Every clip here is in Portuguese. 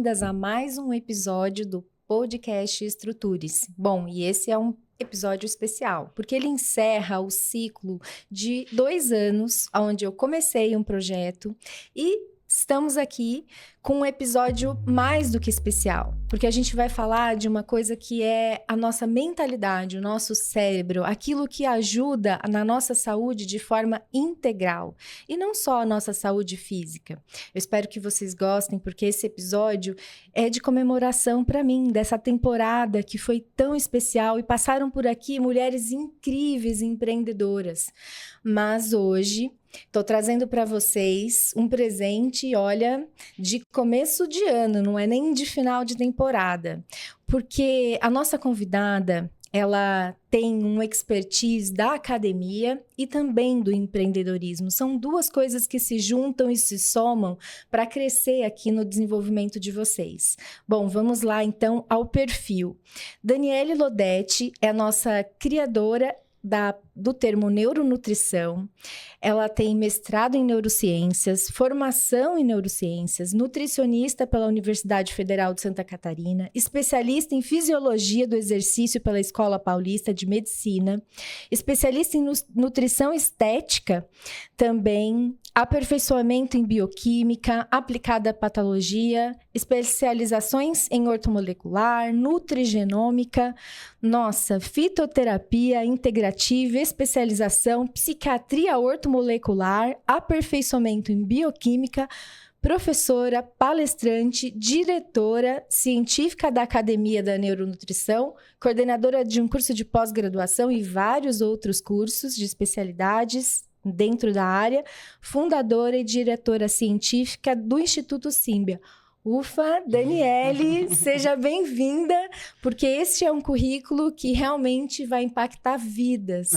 bem-vindas a mais um episódio do podcast Estruture-se. Bom, e esse é um episódio especial, porque ele encerra o ciclo de 2 anos, onde eu comecei um projeto e estamos aqui com um episódio mais do que especial, porque a gente vai falar de uma coisa que é a nossa mentalidade, o nosso cérebro, aquilo que ajuda na nossa saúde de forma integral, e não só a nossa saúde física. Eu espero que vocês gostem, porque esse episódio é de comemoração para mim, dessa temporada que foi tão especial, e passaram por aqui mulheres incríveis empreendedoras. Mas hoje estou trazendo para vocês um presente, olha, de começo de ano, não é nem de final de temporada. Porque a nossa convidada, ela tem um expertise da academia e também do empreendedorismo. São 2 coisas que se juntam e se somam para crescer aqui no desenvolvimento de vocês. Bom, vamos lá então ao perfil. Daniele Lodetti é a nossa criadora do termo neuronutrição. Ela tem mestrado em neurociências, formação em neurociências, nutricionista pela Universidade Federal de Santa Catarina, especialista em fisiologia do exercício pela Escola Paulista de Medicina, especialista em nutrição estética, também aperfeiçoamento em bioquímica, aplicada à patologia, especializações em ortomolecular, nutrigenômica, fitoterapia integrativa, especialização, psiquiatria ortomolecular, aperfeiçoamento em bioquímica, professora, palestrante, diretora científica da Academia da Neuronutrição, coordenadora de um curso de pós-graduação e vários outros cursos de especialidades dentro da área, fundadora e diretora científica do Instituto Símbia. Ufa, Daniele, seja bem-vinda, porque este é um currículo que realmente vai impactar vidas.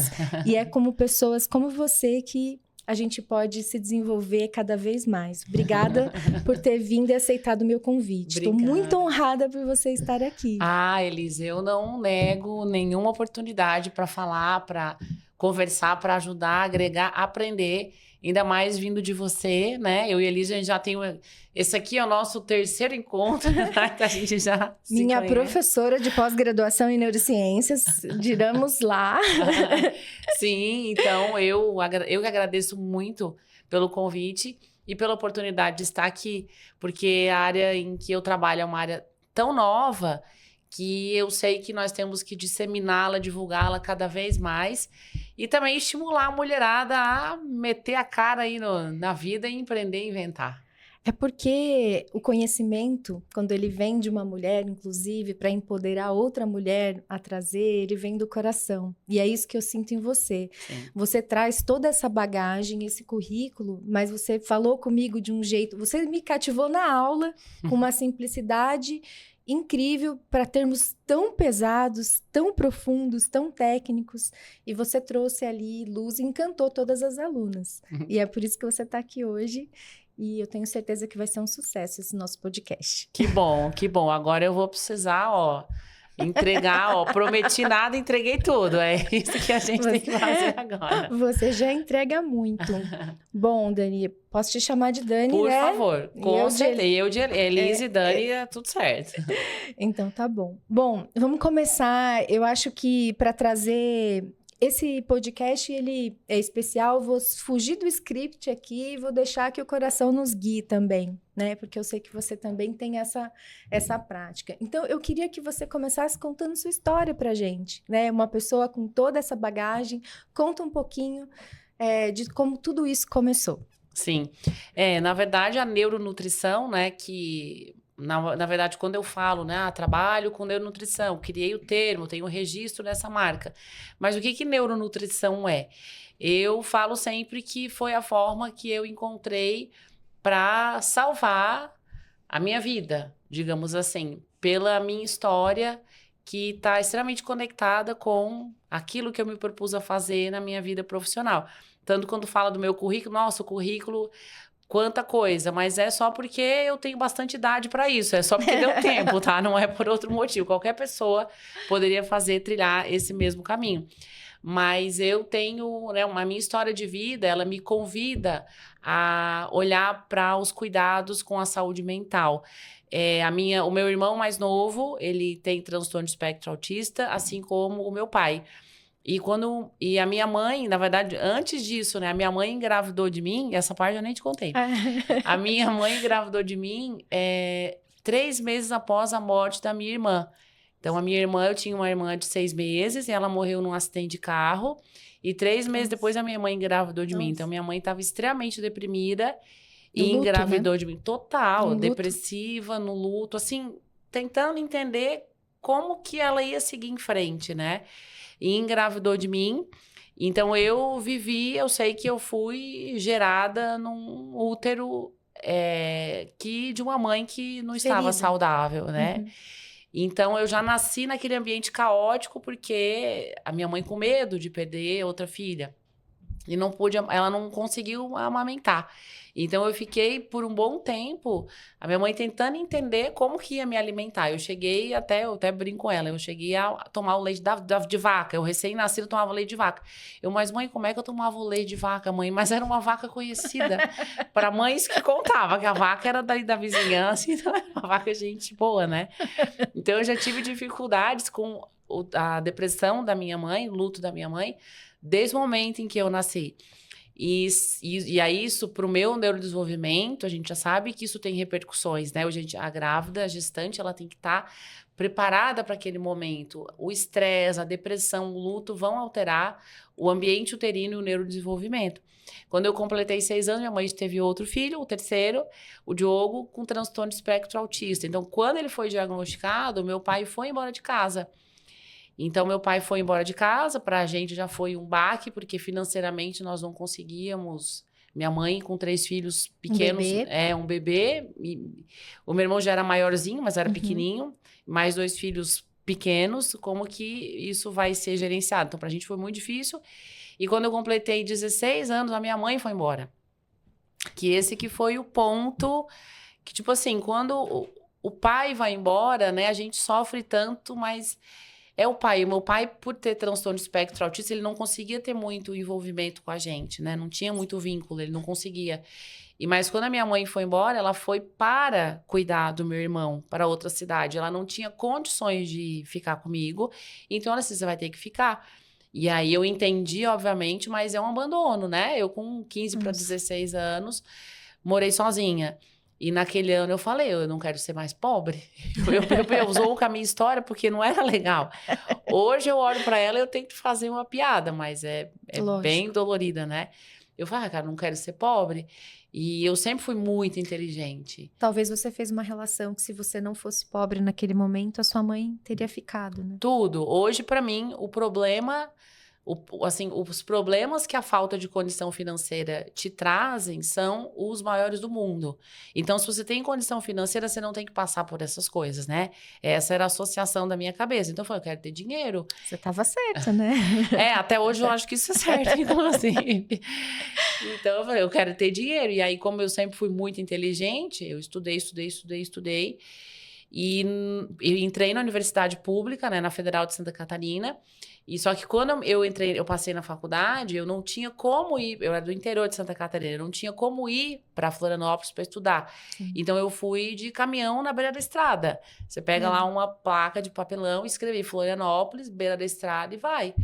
E é como pessoas como você que a gente pode se desenvolver cada vez mais. Obrigada por ter vindo e aceitado o meu convite. Estou muito honrada por você estar aqui. Elise, eu não nego nenhuma oportunidade para falar, para conversar, para ajudar, agregar, aprender. Ainda mais vindo de você, né? Eu e a Elise, a gente já tem... Esse aqui é o nosso 3º encontro, né? Que a gente já Minha professora de pós-graduação em neurociências, digamos lá. Sim, então eu que agradeço muito pelo convite e pela oportunidade de estar aqui, porque a área em que eu trabalho é uma área tão nova que eu sei que nós temos que disseminá-la, divulgá-la cada vez mais e também estimular a mulherada a meter a cara aí na vida e empreender e inventar. É porque o conhecimento, quando ele vem de uma mulher, inclusive, para empoderar outra mulher a trazer, ele vem do coração. E é isso que eu sinto em você. Sim. Você traz toda essa bagagem, esse currículo, mas você falou comigo de um jeito... Você me cativou na aula com uma simplicidade incrível para termos tão pesados, tão profundos, tão técnicos. E você trouxe ali luz e encantou todas as alunas. E é por isso que você está aqui hoje. E eu tenho certeza que vai ser um sucesso esse nosso podcast. Que bom, que bom. Agora eu vou precisar, entregar, prometi nada, entreguei tudo. É isso que a gente tem que fazer agora. Você já entrega muito. Bom, Dani, posso te chamar de Dani, Por né? favor, com certeza. Eu de Elise e Dani, é tudo certo. Então tá bom. Bom, vamos começar. Eu acho que para trazer... Esse podcast, ele é especial, vou fugir do script aqui e vou deixar que o coração nos guie também, né? Porque eu sei que você também tem essa prática. Então, eu queria que você começasse contando sua história pra gente, né? Uma pessoa com toda essa bagagem, conta um pouquinho de como tudo isso começou. Sim. Na verdade, a neuronutrição, né, que... Na verdade, quando eu falo, né, trabalho com neuronutrição, criei o termo, tenho um registro dessa marca. Mas o que neuronutrição é? Eu falo sempre que foi a forma que eu encontrei para salvar a minha vida, digamos assim, pela minha história que está extremamente conectada com aquilo que eu me propus a fazer na minha vida profissional. Tanto quando fala do meu currículo, nossa, o currículo... Quanta coisa, mas é só porque eu tenho bastante idade para isso, é só porque deu tempo, tá? Não é por outro motivo. Qualquer pessoa poderia trilhar esse mesmo caminho. Mas eu tenho, né, a minha história de vida, ela me convida a olhar para os cuidados com a saúde mental. O meu irmão mais novo, ele tem transtorno de espectro autista, assim como o meu pai. E a minha mãe, na verdade, antes disso, né? A minha mãe engravidou de mim, essa parte eu nem te contei. A minha mãe engravidou de mim 3 meses após a morte da minha irmã. Então, eu tinha uma irmã de 6 meses e ela morreu num acidente de carro. E 3 meses depois a minha mãe engravidou de mim. Então, minha mãe estava extremamente deprimida e luto, engravidou, né? De mim. Total, no depressiva, no luto, assim, tentando entender como que ela ia seguir em frente, né? E engravidou de mim. Então, eu sei que eu fui gerada num útero de uma mãe que não estava saudável, né? Então, eu já nasci naquele ambiente caótico porque a minha mãe com medo de perder outra filha. E ela não conseguiu amamentar. Então, eu fiquei por um bom tempo, a minha mãe tentando entender como que ia me alimentar. Eu até brinco com ela, eu cheguei a tomar o leite de vaca. Eu recém-nascido tomava leite de vaca. Mas mãe, como é que eu tomava o leite de vaca, mãe? Mas era uma vaca conhecida para mães que contavam que a vaca era da vizinhança, então era uma vaca gente boa, né? Então, eu já tive dificuldades com a depressão da minha mãe, o luto da minha mãe, desde o momento em que eu nasci. E aí, isso, para o meu neurodesenvolvimento, a gente já sabe que isso tem repercussões, né? A grávida, a gestante, ela tem que estar preparada para aquele momento. O estresse, a depressão, o luto vão alterar o ambiente uterino e o neurodesenvolvimento. Quando eu completei 6 anos, minha mãe teve outro filho, o terceiro, o Diogo, com transtorno de espectro autista. Então, quando ele foi diagnosticado, meu pai foi embora de casa. Então, meu pai foi embora de casa, para a gente já foi um baque, porque financeiramente nós não conseguíamos. Minha mãe com 3 filhos pequenos, um bebê. O meu irmão já era maiorzinho, mas era pequenininho. Mais 2 filhos pequenos, como que isso vai ser gerenciado? Então, para a gente foi muito difícil. E quando eu completei 16 anos, a minha mãe foi embora. Que esse que foi o ponto que, tipo assim, quando o pai vai embora, né, a gente sofre tanto, mas... o pai. O meu pai, por ter transtorno de espectro autista, ele não conseguia ter muito envolvimento com a gente, né? Não tinha muito vínculo, ele não conseguia. Mas quando a minha mãe foi embora, ela foi para cuidar do meu irmão, para outra cidade. Ela não tinha condições de ficar comigo. Então, ela disse, você vai ter que ficar. E aí, eu entendi, obviamente, mas é um abandono, né? Eu, com 15 para 16 anos, morei sozinha. E naquele ano eu falei, eu não quero ser mais pobre. Eu usou com a minha história porque não era legal. Hoje eu olho para ela e eu tento fazer uma piada, mas é bem dolorida, né? Eu falo, cara, não quero ser pobre. E eu sempre fui muito inteligente. Talvez você fez uma relação que se você não fosse pobre naquele momento, a sua mãe teria ficado, né? Tudo. Hoje, para mim, o problema... os problemas que a falta de condição financeira te trazem são os maiores do mundo. Então, se você tem condição financeira, você não tem que passar por essas coisas, né? Essa era a associação da minha cabeça. Então, eu falei, eu quero ter dinheiro. Você estava certa, né? Até hoje eu acho que isso é certo. Então, assim... Então, eu falei, eu quero ter dinheiro. E aí, como eu sempre fui muito inteligente, eu estudei. E entrei na universidade pública, né, na Federal de Santa Catarina. E só que quando eu passei na faculdade, eu não tinha como ir, eu era do interior de Santa Catarina, eu não tinha como ir para Florianópolis para estudar. Então eu fui de caminhão na beira da estrada. Você pega lá uma placa de papelão, escrevi Florianópolis, beira da estrada e vai.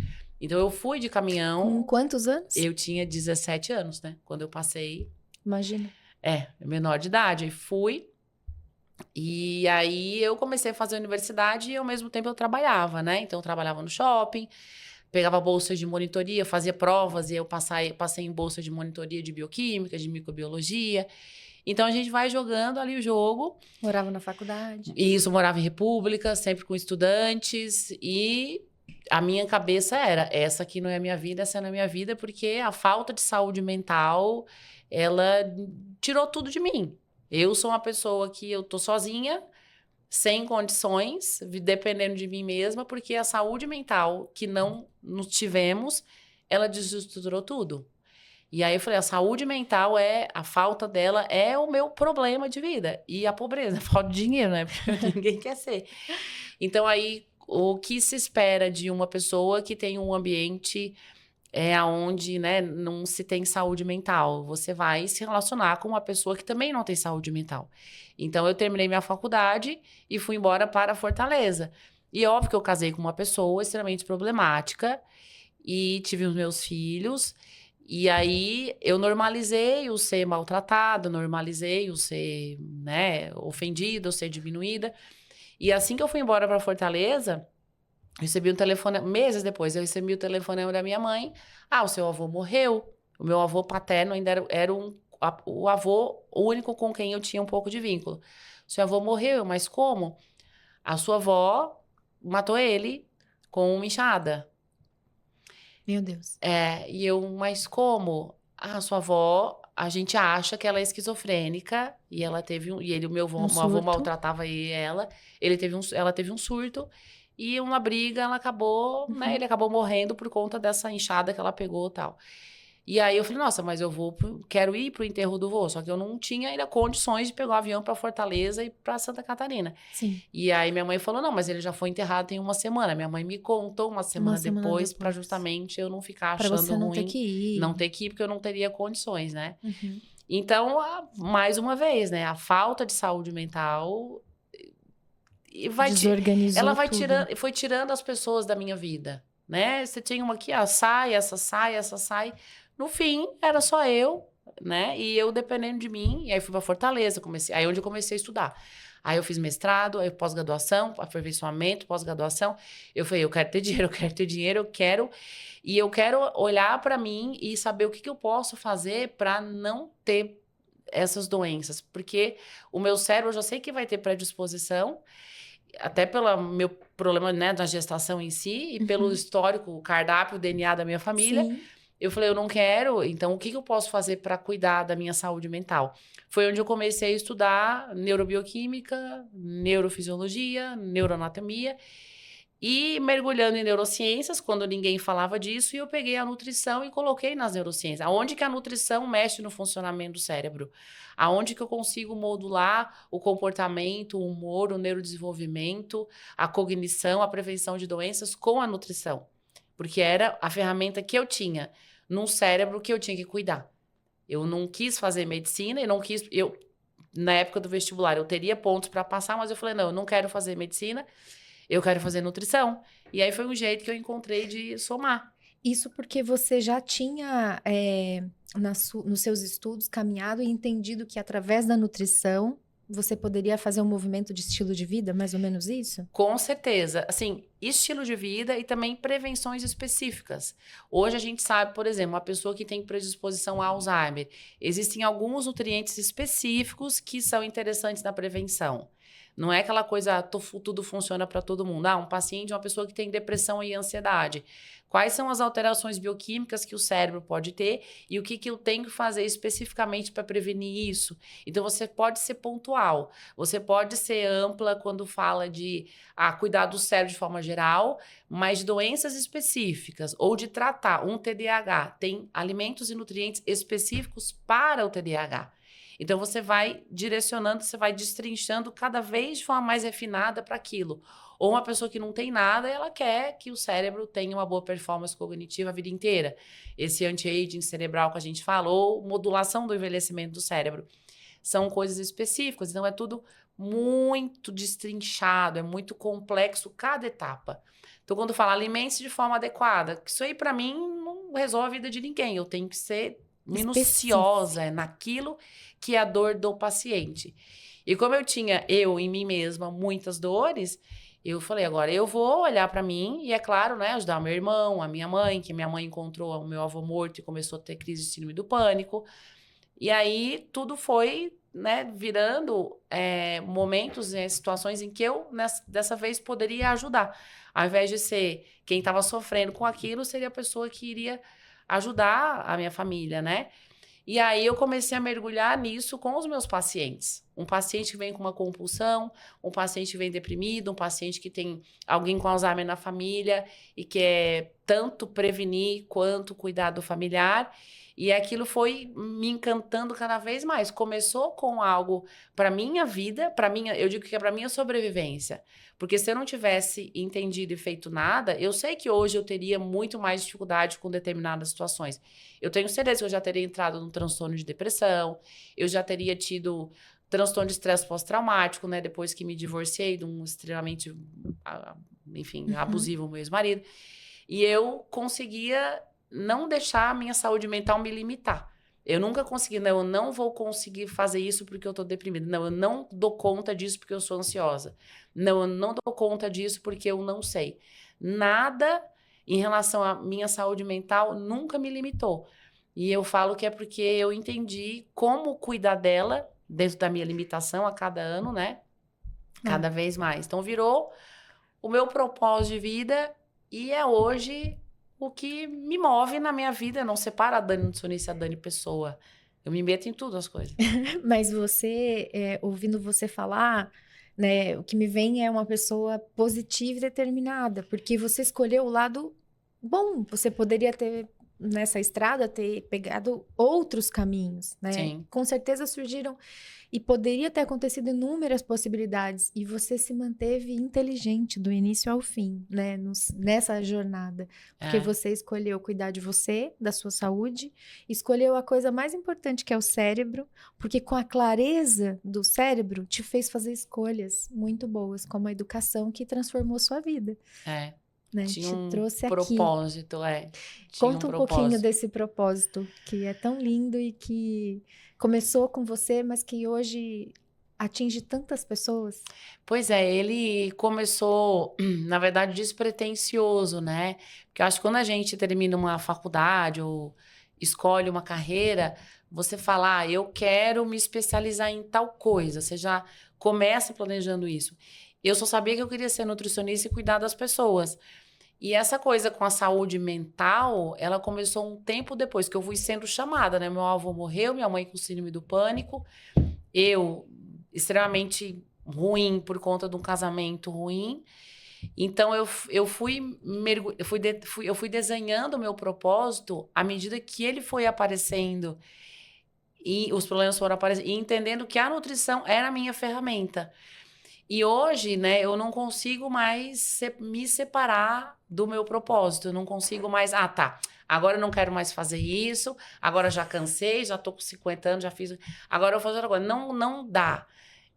Então eu fui de caminhão. Com quantos anos? Eu tinha 17 anos, né? Quando eu passei. Imagina. Menor de idade. Aí fui. E aí eu comecei a fazer universidade e ao mesmo tempo eu trabalhava, né? Então eu trabalhava no shopping, pegava bolsas de monitoria, fazia provas e eu passei em bolsa de monitoria de bioquímica, de microbiologia. Então a gente vai jogando ali o jogo. Morava na faculdade. Isso, morava em república, sempre com estudantes. E a minha cabeça era, essa aqui não é a minha vida, essa não é a minha vida, porque a falta de saúde mental, ela tirou tudo de mim. Eu sou uma pessoa que eu tô sozinha, sem condições, dependendo de mim mesma, porque a saúde mental que não nos tivemos, ela desestruturou tudo. E aí eu falei, a saúde mental a falta dela é o meu problema de vida. E a pobreza, a falta de dinheiro, né? Porque ninguém quer ser. Então aí, o que se espera de uma pessoa que tem um ambiente é aonde, né, não se tem saúde mental. Você vai se relacionar com uma pessoa que também não tem saúde mental. Então, eu terminei minha faculdade e fui embora para Fortaleza. E é óbvio que eu casei com uma pessoa extremamente problemática e tive os meus filhos. E aí, eu normalizei o ser maltratada, normalizei o ser, né, ofendida, o ser diminuída. E assim que eu fui embora para Fortaleza, recebi um telefone, meses depois, eu recebi o telefonema da minha mãe. Ah, o seu avô morreu. O meu avô paterno ainda era o avô único com quem eu tinha um pouco de vínculo. O seu avô morreu, mas como? A sua avó matou ele com uma enxada. Meu Deus. E eu, mas como? A sua avó, a gente acha que ela é esquizofrênica e ela teve e ele, Um meu avô surto. maltratava ela, ela teve um surto e uma briga, ela acabou, né, Uhum. ele acabou morrendo por conta dessa enxada que ela pegou e tal. E aí eu falei, nossa, mas quero ir pro enterro do vô, só que eu não tinha ainda condições de pegar o avião para Fortaleza e para Santa Catarina. Sim. E aí minha mãe falou, não, mas ele já foi enterrado tem uma semana. Minha mãe me contou uma Uma semana semana depois para depois. justamente eu não ficar Para você achando não ter ruim que ir. não ter que ir, porque eu não teria condições, né? Uhum. Então, mais uma vez, né? A falta de saúde mental e ela Desorganizou vai tudo. tirando, foi tirando as pessoas da minha vida, né? Você tinha uma aqui, ó, sai, essa sai, essa sai. No fim, era só eu, né? E eu dependendo de mim. E aí fui para Fortaleza, aí onde eu comecei a estudar. Aí eu fiz mestrado, aí pós-graduação, aperfeiçoamento, pós-graduação. Eu falei, eu quero ter dinheiro, eu quero ter dinheiro, eu quero. E eu quero olhar para mim e saber o que eu posso fazer para não ter essas doenças. Porque o meu cérebro, eu já sei que vai ter predisposição, até pelo meu problema, né, da gestação em si, e pelo Uhum. histórico, o cardápio, o DNA da minha família. Sim. Eu falei, eu não quero, então o que eu posso fazer para cuidar da minha saúde mental? Foi onde eu comecei a estudar neurobioquímica, neurofisiologia, neuroanatomia, e mergulhando em neurociências, quando ninguém falava disso, e eu peguei a nutrição e coloquei nas neurociências. Aonde que a nutrição mexe no funcionamento do cérebro? Aonde que eu consigo modular o comportamento, o humor, o neurodesenvolvimento, a cognição, a prevenção de doenças com a nutrição? Porque era a ferramenta que eu tinha num cérebro que eu tinha que cuidar. Eu não quis fazer medicina e não quis. Na época do vestibular, eu teria pontos para passar, mas eu falei: não, eu não quero fazer medicina, eu quero fazer nutrição. E aí foi um jeito que eu encontrei de somar. Isso porque você já tinha, nos seus estudos, caminhado e entendido que através da nutrição você poderia fazer um movimento de estilo de vida, mais ou menos isso? Com certeza. Assim, estilo de vida e também prevenções específicas. Hoje a gente sabe, por exemplo, uma pessoa que tem predisposição a Alzheimer, existem alguns nutrientes específicos que são interessantes na prevenção. Não é aquela coisa, tudo funciona para todo mundo. Um paciente, uma pessoa que tem depressão e ansiedade. Quais são as alterações bioquímicas que o cérebro pode ter e o que eu tenho que fazer especificamente para prevenir isso? Então, você pode ser pontual, você pode ser ampla quando fala de cuidar do cérebro de forma geral, mas de doenças específicas ou de tratar um TDAH. Tem alimentos e nutrientes específicos para o TDAH. Então, você vai direcionando, você vai destrinchando cada vez de forma mais refinada para aquilo. Ou uma pessoa que não tem nada, ela quer que o cérebro tenha uma boa performance cognitiva a vida inteira. Esse anti-aging cerebral que a gente falou, modulação do envelhecimento do cérebro. São coisas específicas, então é tudo muito destrinchado, é muito complexo cada etapa. Então, quando fala alimente-se de forma adequada, isso aí para mim não resolve a vida de ninguém. Eu tenho que ser minuciosa Específico. naquilo que é a dor do paciente. E como eu tinha, em mim mesma, muitas dores, eu falei, agora eu vou olhar para mim e, é claro, né, ajudar meu irmão, a minha mãe, que minha mãe encontrou o meu avô morto e começou a ter crise de síndrome do pânico. E aí tudo foi, né, virando momentos, situações em que eu, dessa vez, poderia ajudar. Ao invés de ser quem estava sofrendo com aquilo, seria a pessoa que iria ajudar a minha família, né? E aí eu comecei a mergulhar nisso com os meus pacientes. Um paciente que vem com uma compulsão, um paciente que vem deprimido, um paciente que tem alguém com Alzheimer na família e quer tanto prevenir quanto cuidar do familiar. E aquilo foi me encantando cada vez mais. Começou com algo para minha vida, eu digo que é para minha sobrevivência. Porque se eu não tivesse entendido e feito nada, eu sei que hoje eu teria muito mais dificuldade com determinadas situações. Eu tenho certeza que eu já teria entrado num transtorno de depressão, eu já teria tido transtorno de estresse pós-traumático, né? Depois que me divorciei de um extremamente, enfim, abusivo meu ex-marido. E eu conseguia não deixar a minha saúde mental me limitar. Eu nunca consegui, não, eu não vou conseguir fazer isso porque eu tô deprimida. Não, eu não dou conta disso porque eu sou ansiosa. Não, eu não dou conta disso porque eu não sei. Nada em relação à minha saúde mental nunca me limitou. E eu falo que é porque eu entendi como cuidar dela dentro da minha limitação a cada ano, né? Cada vez mais. Então virou o meu propósito de vida e é hoje o que me move na minha vida. Eu não separo a Dani nutricionista e a Dani pessoa. Eu me meto em tudo as coisas. Mas você, ouvindo você falar, né, o que me vem é uma pessoa positiva e determinada, porque você escolheu o lado bom. Você poderia ter, nessa estrada, ter pegado outros caminhos, né? Sim. Com certeza surgiram e poderia ter acontecido inúmeras possibilidades. E você se manteve inteligente do início ao fim, né? Nessa jornada. Porque você escolheu cuidar de você, da sua saúde, escolheu a coisa mais importante que é o cérebro, porque com a clareza do cérebro te fez fazer escolhas muito boas, como a educação que transformou sua vida. Né? Tinha Te trouxe propósito, aqui. Conta um pouquinho desse propósito, que é tão lindo e que começou com você, mas que hoje atinge tantas pessoas. Pois é, ele começou, na verdade, despretensioso, né? Porque eu acho que quando a gente termina uma faculdade ou escolhe uma carreira, você fala, eu quero me especializar em tal coisa. Você já começa planejando isso. Eu só sabia que eu queria ser nutricionista e cuidar das pessoas. E essa coisa com a saúde mental, ela começou um tempo depois que eu fui sendo chamada, né? Meu avô morreu, minha mãe com síndrome do pânico, eu extremamente ruim por conta de um casamento ruim. Então eu fui desenhando o meu propósito à medida que ele foi aparecendo e os problemas foram aparecendo e entendendo que a nutrição era a minha ferramenta. E hoje, né, eu não consigo mais me separar do meu propósito. Eu não consigo mais, agora eu não quero mais fazer isso, agora já cansei, já tô com 50 anos, já fiz, agora eu vou fazer outra coisa. Não dá.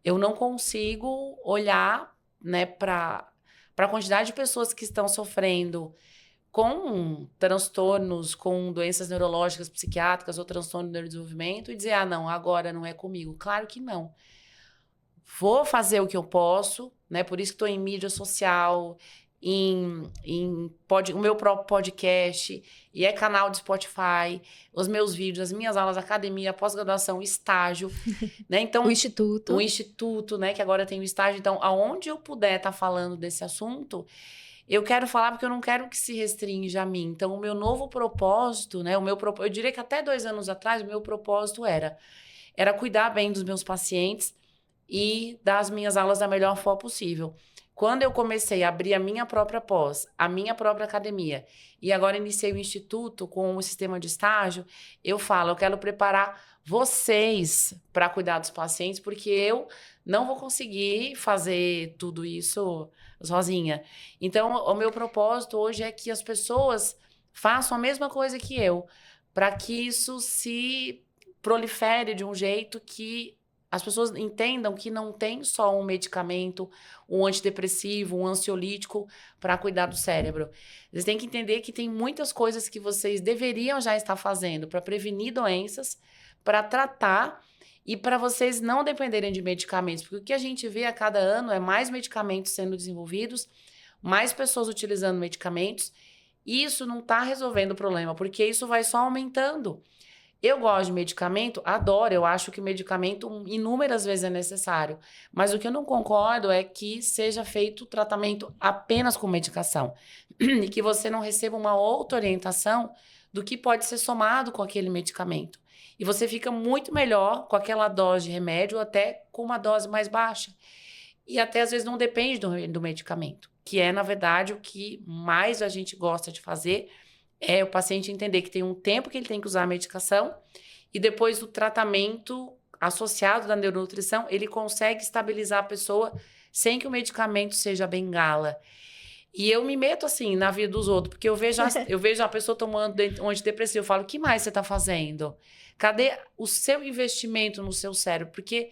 Eu não consigo olhar, né, para a quantidade de pessoas que estão sofrendo com transtornos, com doenças neurológicas, psiquiátricas ou transtorno do neurodesenvolvimento e dizer, não, agora não é comigo. Claro que não. Vou fazer o que eu posso, né? Por isso que estou em mídia social, o meu próprio podcast, e é canal de Spotify, os meus vídeos, as minhas aulas, academia, pós-graduação, estágio, né? Então, o instituto, né? Que agora tem o estágio. Então, aonde eu puder estar falando desse assunto, eu quero falar porque eu não quero que se restrinja a mim. Então, o meu novo propósito, né? Eu diria que até 2 anos atrás, o meu propósito era cuidar bem dos meus pacientes e dar as minhas aulas da melhor forma possível. Quando eu comecei a abrir a minha própria pós, a minha própria academia, e agora iniciei o instituto com o sistema de estágio, eu quero preparar vocês para cuidar dos pacientes, porque eu não vou conseguir fazer tudo isso sozinha. Então, o meu propósito hoje é que as pessoas façam a mesma coisa que eu, para que isso se prolifere de um jeito que as pessoas entendam que não tem só um medicamento, um antidepressivo, um ansiolítico para cuidar do cérebro. Vocês têm que entender que tem muitas coisas que vocês deveriam já estar fazendo para prevenir doenças, para tratar e para vocês não dependerem de medicamentos. Porque o que a gente vê a cada ano é mais medicamentos sendo desenvolvidos, mais pessoas utilizando medicamentos. E isso não está resolvendo o problema, porque isso vai só aumentando. Eu gosto de medicamento, adoro, eu acho que medicamento inúmeras vezes é necessário. Mas o que eu não concordo é que seja feito tratamento apenas com medicação e que você não receba uma outra orientação do que pode ser somado com aquele medicamento. E você fica muito melhor com aquela dose de remédio, ou até com uma dose mais baixa. E até às vezes não depende do medicamento, que é, na verdade, o que mais a gente gosta de fazer, é o paciente entender que tem um tempo que ele tem que usar a medicação, e depois do tratamento associado da neuronutrição, ele consegue estabilizar a pessoa sem que o medicamento seja bengala. E eu me meto, assim, na vida dos outros, porque eu vejo a pessoa tomando um antidepressivo, eu falo, o que mais você está fazendo? Cadê o seu investimento no seu cérebro? Porque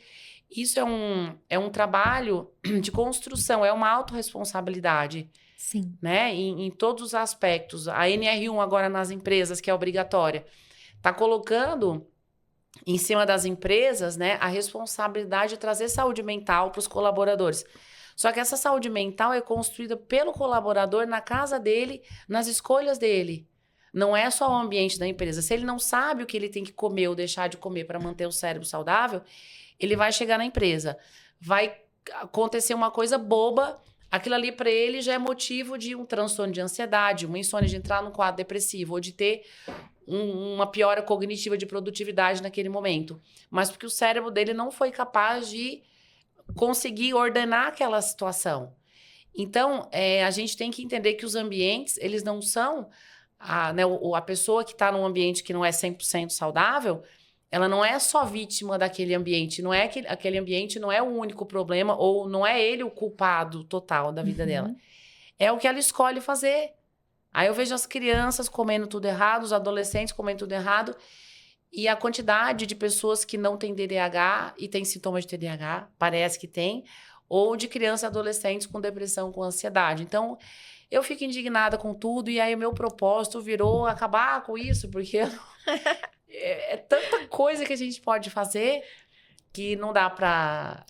isso é um trabalho de construção, é uma autorresponsabilidade, Sim. né? Em todos os aspectos. A NR1 agora nas empresas, que é obrigatória, está colocando em cima das empresas, né, a responsabilidade de trazer saúde mental para os colaboradores. Só que essa saúde mental é construída pelo colaborador na casa dele, nas escolhas dele. Não é só o ambiente da empresa. Se ele não sabe o que ele tem que comer ou deixar de comer para manter o cérebro saudável, ele vai chegar na empresa. Vai acontecer uma coisa boba, aquilo ali para ele já é motivo de um transtorno de ansiedade, uma insônia, de entrar num quadro depressivo ou de ter uma piora cognitiva de produtividade naquele momento. Mas porque o cérebro dele não foi capaz de conseguir ordenar aquela situação. Então, a gente tem que entender que os ambientes, eles não são... a pessoa que está num ambiente que não é 100% saudável, ela não é só vítima daquele ambiente, não é aquele ambiente não é o único problema, ou não é ele o culpado total da vida dela. É o que ela escolhe fazer. Aí eu vejo as crianças comendo tudo errado, os adolescentes comendo tudo errado, e a quantidade de pessoas que não têm TDAH e têm sintomas de TDAH, parece que tem, ou de crianças e adolescentes com depressão, com ansiedade. Então, eu fico indignada com tudo, e aí o meu propósito virou acabar com isso, porque é tanta coisa que a gente pode fazer que não dá para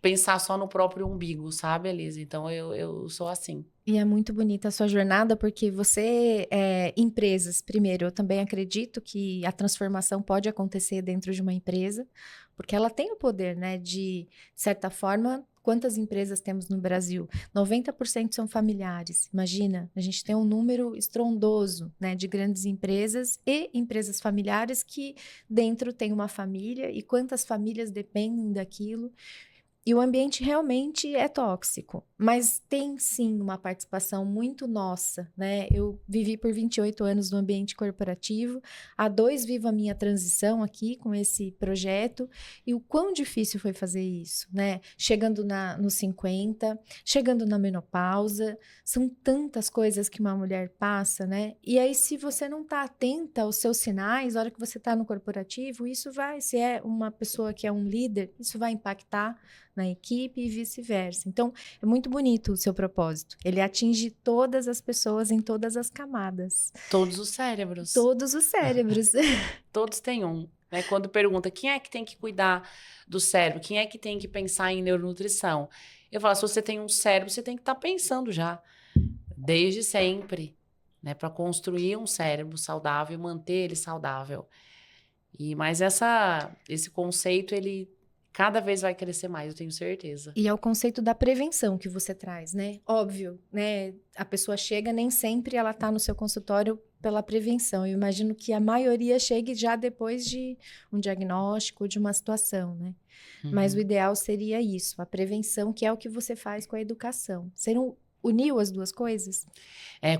pensar só no próprio umbigo, sabe, Elisa? Então, eu sou assim. E é muito bonita a sua jornada, porque você, empresas, primeiro, eu também acredito que a transformação pode acontecer dentro de uma empresa, porque ela tem o poder, né, de certa forma, quantas empresas temos no Brasil? 90% são familiares. Imagina, a gente tem um número estrondoso, né, de grandes empresas e empresas familiares que dentro tem uma família e quantas famílias dependem daquilo. E o ambiente realmente é tóxico, mas tem sim uma participação muito nossa, né? Eu vivi por 28 anos no ambiente corporativo, há 2 vivo a minha transição aqui com esse projeto, e o quão difícil foi fazer isso, né? Chegando nos 50, chegando na menopausa, são tantas coisas que uma mulher passa, né? E aí, se você não está atenta aos seus sinais, na hora que você está no corporativo, isso vai, se é uma pessoa que é um líder, isso vai impactar na equipe e vice-versa. Então, é muito bonito o seu propósito. Ele atinge todas as pessoas em todas as camadas. Todos os cérebros. Todos os cérebros. Todos têm um. Né? Quando pergunta quem é que tem que cuidar do cérebro, quem é que tem que pensar em neuronutrição, eu falo, se você tem um cérebro, você tem que estar pensando já, desde sempre, né? Para construir um cérebro saudável e manter ele saudável. Mas esse conceito, ele cada vez vai crescer mais, eu tenho certeza. E é o conceito da prevenção que você traz, né? Óbvio, né? A pessoa chega, nem sempre ela está no seu consultório pela prevenção. Eu imagino que a maioria chegue já depois de um diagnóstico, de uma situação, né? Mas o ideal seria isso, a prevenção, que é o que você faz com a educação. Você não uniu as duas coisas?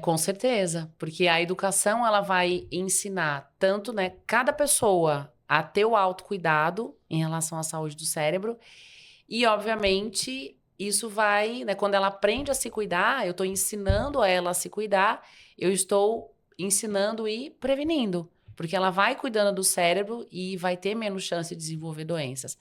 Com certeza, porque a educação, ela vai ensinar tanto, né, cada pessoa a ter o autocuidado em relação à saúde do cérebro. E, obviamente, isso vai, né, quando ela aprende a se cuidar, eu estou ensinando a ela a se cuidar, eu estou ensinando e prevenindo, porque ela vai cuidando do cérebro e vai ter menos chance de desenvolver doenças.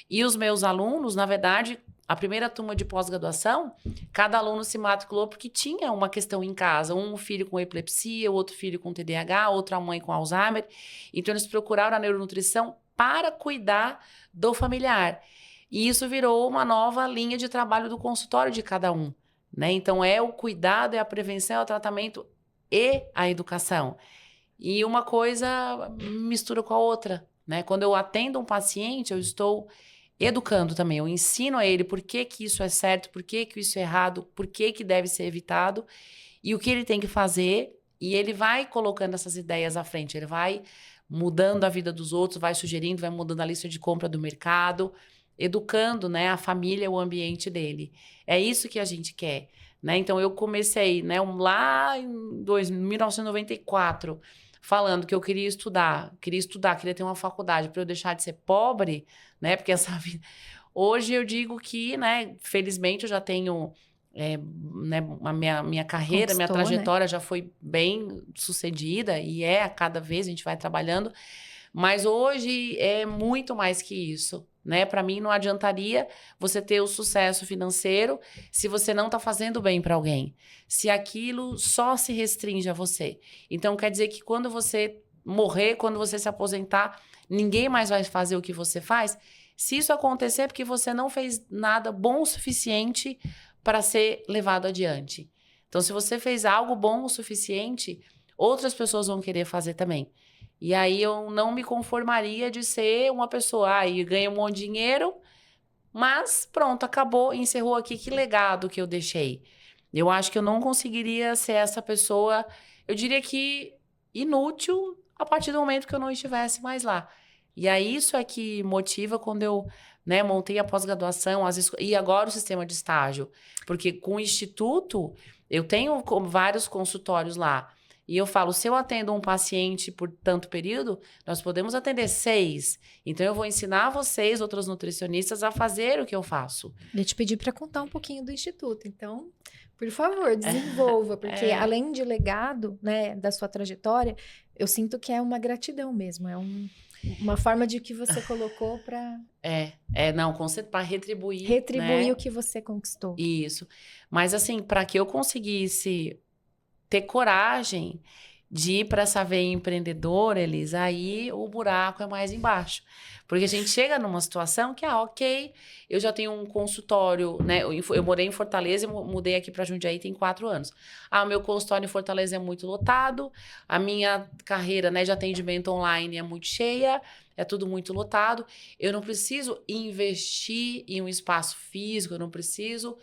E os meus alunos, na verdade, a primeira turma de pós-graduação, cada aluno se matriculou porque tinha uma questão em casa. Um filho com epilepsia, outro filho com TDAH, outra mãe com Alzheimer. Então, eles procuraram a neuronutrição para cuidar do familiar. E isso virou uma nova linha de trabalho do consultório de cada um, né? Então, é o cuidado, é a prevenção, é o tratamento e a educação. E uma coisa mistura com a outra, né? Quando eu atendo um paciente, eu estou educando também, eu ensino a ele por que que isso é certo, por que que isso é errado, por que que deve ser evitado e o que ele tem que fazer, e ele vai colocando essas ideias à frente, ele vai mudando a vida dos outros, vai sugerindo, vai mudando a lista de compra do mercado, educando, né, a família, o ambiente dele. É isso que a gente quer, né? Então, eu comecei, né, lá em 1994, falando que eu queria ter uma faculdade para eu deixar de ser pobre, né? Porque essa vida... Hoje eu digo que, né, felizmente eu já tenho... né, a minha carreira, minha trajetória, né, já foi bem sucedida e a cada vez a gente vai trabalhando, mas hoje é muito mais que isso, né? Para mim não adiantaria você ter o sucesso financeiro se você não está fazendo bem para alguém, se aquilo só se restringe a você. Então quer dizer que quando você morrer, quando você se aposentar, ninguém mais vai fazer o que você faz. Se isso acontecer, é porque você não fez nada bom o suficiente para ser levado adiante. Então, se você fez algo bom o suficiente, outras pessoas vão querer fazer também. E aí eu não me conformaria de ser uma pessoa, e ganha um monte de dinheiro, mas pronto, acabou, encerrou aqui, que legado que eu deixei. Eu acho que eu não conseguiria ser essa pessoa, eu diria que inútil, a partir do momento que eu não estivesse mais lá. E aí isso é que motiva quando eu, né, montei a pós-graduação e agora o sistema de estágio. Porque com o Instituto, eu tenho vários consultórios lá. E eu falo, se eu atendo um paciente por tanto período, nós podemos atender 6. Então, eu vou ensinar vocês, outros nutricionistas, a fazer o que eu faço. Eu te pedi para contar um pouquinho do Instituto. Então, por favor, desenvolva. Porque além de legado, né, da sua trajetória, eu sinto que é uma gratidão mesmo. É uma forma de que você colocou para... não, para retribuir. Retribuir, né, o que você conquistou. Isso. Mas, assim, para que eu conseguisse ter coragem de ir para essa veia empreendedora, Elisa, aí o buraco é mais embaixo. Porque a gente chega numa situação que, ok, eu já tenho um consultório, né? Eu morei em Fortaleza e mudei aqui para Jundiaí tem 4 anos. O meu consultório em Fortaleza é muito lotado, a minha carreira, né, de atendimento online é muito cheia, é tudo muito lotado. Eu não preciso investir em um espaço físico, eu não preciso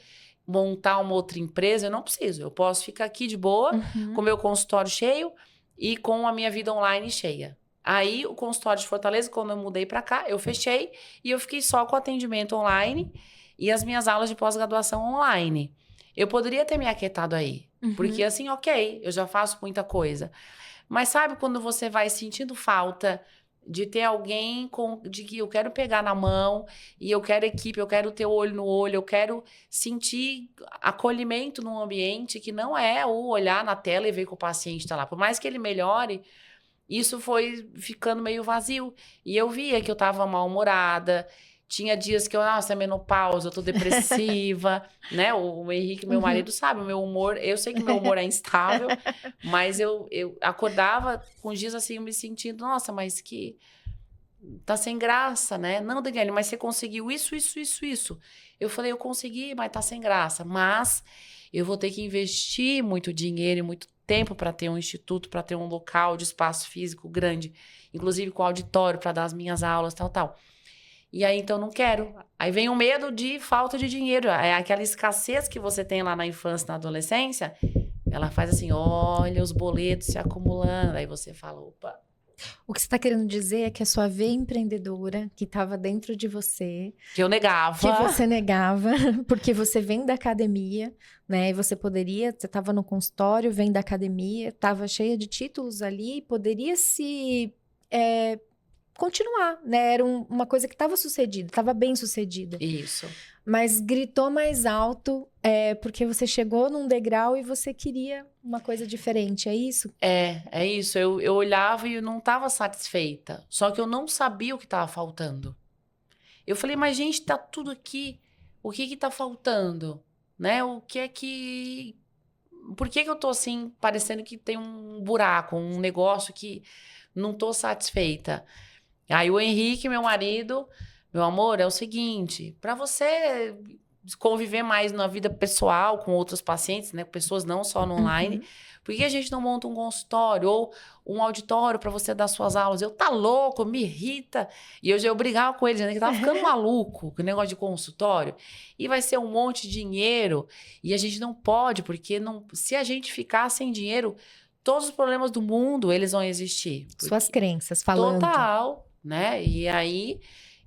montar uma outra empresa, eu não preciso. Eu posso ficar aqui de boa, com o meu consultório cheio e com a minha vida online cheia. Aí, o consultório de Fortaleza, quando eu mudei para cá, eu fechei e eu fiquei só com o atendimento online e as minhas aulas de pós-graduação online. Eu poderia ter me aquietado aí, porque assim, ok, eu já faço muita coisa. Mas sabe quando você vai sentindo falta de ter alguém de que eu quero pegar na mão e eu quero equipe, eu quero ter olho no olho, eu quero sentir acolhimento num ambiente que não é o olhar na tela e ver que o paciente está lá. Por mais que ele melhore, isso foi ficando meio vazio. E eu via que eu estava mal-humorada, tinha dias que nossa, é menopausa, eu tô depressiva, né? O Henrique, meu marido, sabe o meu humor. Eu sei que meu humor é instável, mas eu acordava com dias assim, me sentindo, nossa, mas que tá sem graça, né? Não, Daniele, mas você conseguiu isso. Eu falei, eu consegui, mas tá sem graça. Mas eu vou ter que investir muito dinheiro e muito tempo para ter um instituto, para ter um local de espaço físico grande, inclusive com auditório para dar as minhas aulas, tal. E aí, então, não quero. Aí vem o medo de falta de dinheiro. É aquela escassez que você tem lá na infância, na adolescência. Ela faz assim, olha os boletos se acumulando. Aí você fala, opa. O que você está querendo dizer é que a sua veia empreendedora, que estava dentro de você... Que eu negava. Que você negava, porque você vem da academia, né? E você estava no consultório, vem da academia, estava cheia de títulos ali, poderia se... continuar, né? Era uma coisa que estava sucedida, estava bem sucedida. Isso. Mas gritou mais alto porque você chegou num degrau e você queria uma coisa diferente, é isso? É isso. Eu olhava e eu não estava satisfeita. Só que eu não sabia o que estava faltando. Eu falei, mas gente, tá tudo aqui. O que tá faltando? Né? O que é que... Por que eu tô assim, parecendo que tem um buraco, um negócio que não tô satisfeita? Aí o Henrique, meu marido, meu amor, é o seguinte, para você conviver mais na vida pessoal com outros pacientes, né, pessoas não só no online, por que a gente não monta um consultório ou um auditório para você dar suas aulas? Eu, tá louco, me irrita. E eu brigava com ele, dizendo que tava ficando maluco com o negócio de consultório. E vai ser um monte de dinheiro. E a gente não pode, porque se a gente ficar sem dinheiro, todos os problemas do mundo, eles vão existir. Suas crenças, falando. Total, né? E aí,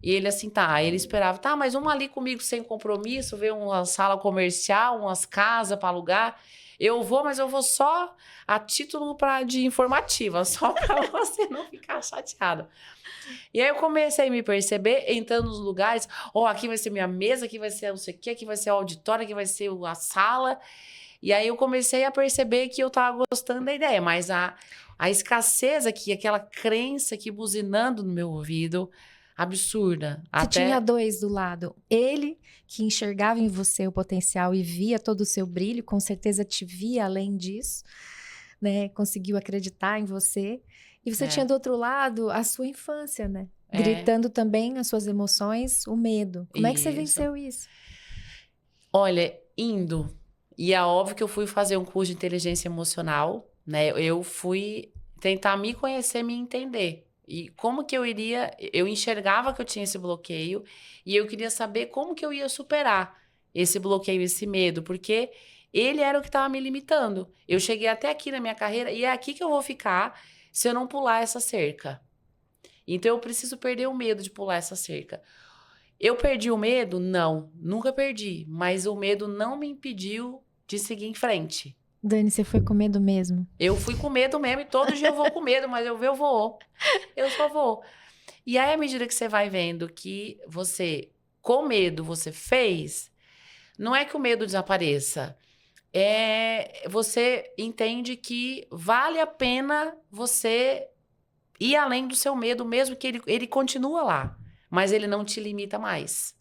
ele assim, tá, ele esperava, tá, mas vamos ali comigo sem compromisso, ver uma sala comercial, umas casas para alugar. Eu vou, mas eu vou só a título de informativa, só para você não ficar chateado. E aí eu comecei a me perceber, entrando nos lugares, aqui vai ser minha mesa, aqui vai ser não sei o quê, aqui vai ser o auditório, aqui vai ser a sala. E aí eu comecei a perceber que eu tava gostando da ideia, mas a escassez aqui, aquela crença aqui buzinando no meu ouvido, absurda. Você tinha dois do lado. Ele, que enxergava em você o potencial e via todo o seu brilho, com certeza te via além disso, né? Conseguiu acreditar em você. E você tinha do outro lado a sua infância, né? Gritando também as suas emoções, o medo. Como é que você venceu isso? Olha, indo. E é óbvio que eu fui fazer um curso de inteligência emocional, né? Eu fui tentar me conhecer, me entender. E como que eu iria... Eu enxergava que eu tinha esse bloqueio e eu queria saber como que eu ia superar esse bloqueio, esse medo, porque ele era o que estava me limitando. Eu cheguei até aqui na minha carreira e é aqui que eu vou ficar se eu não pular essa cerca. Então, eu preciso perder o medo de pular essa cerca. Eu perdi o medo? Não, nunca perdi. Mas o medo não me impediu de seguir em frente. Dani, você foi com medo mesmo? Eu fui com medo mesmo e todo dia eu vou com medo, mas eu vou. Eu só vou. E aí, à medida que você vai vendo que você, com medo, você fez, não é que o medo desapareça. Você entende que vale a pena você ir além do seu medo, mesmo que ele continua lá, mas ele não te limita mais,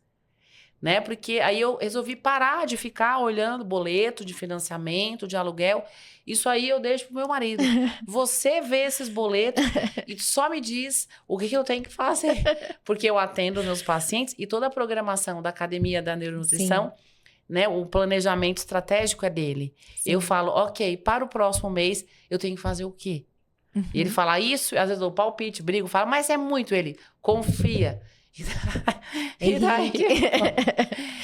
né? Porque aí eu resolvi parar de ficar olhando boleto de financiamento, de aluguel. Isso aí eu deixo pro meu marido. Você vê esses boletos e só me diz o que eu tenho que fazer. Porque eu atendo meus pacientes e toda a programação da Academia da Neuronutrição, né? O planejamento estratégico é dele. Sim. Eu falo, ok, para o próximo mês eu tenho que fazer o quê? E ele fala isso, às vezes eu dou palpite, brigo, falo, mas é muito. Ele, confia. E daí...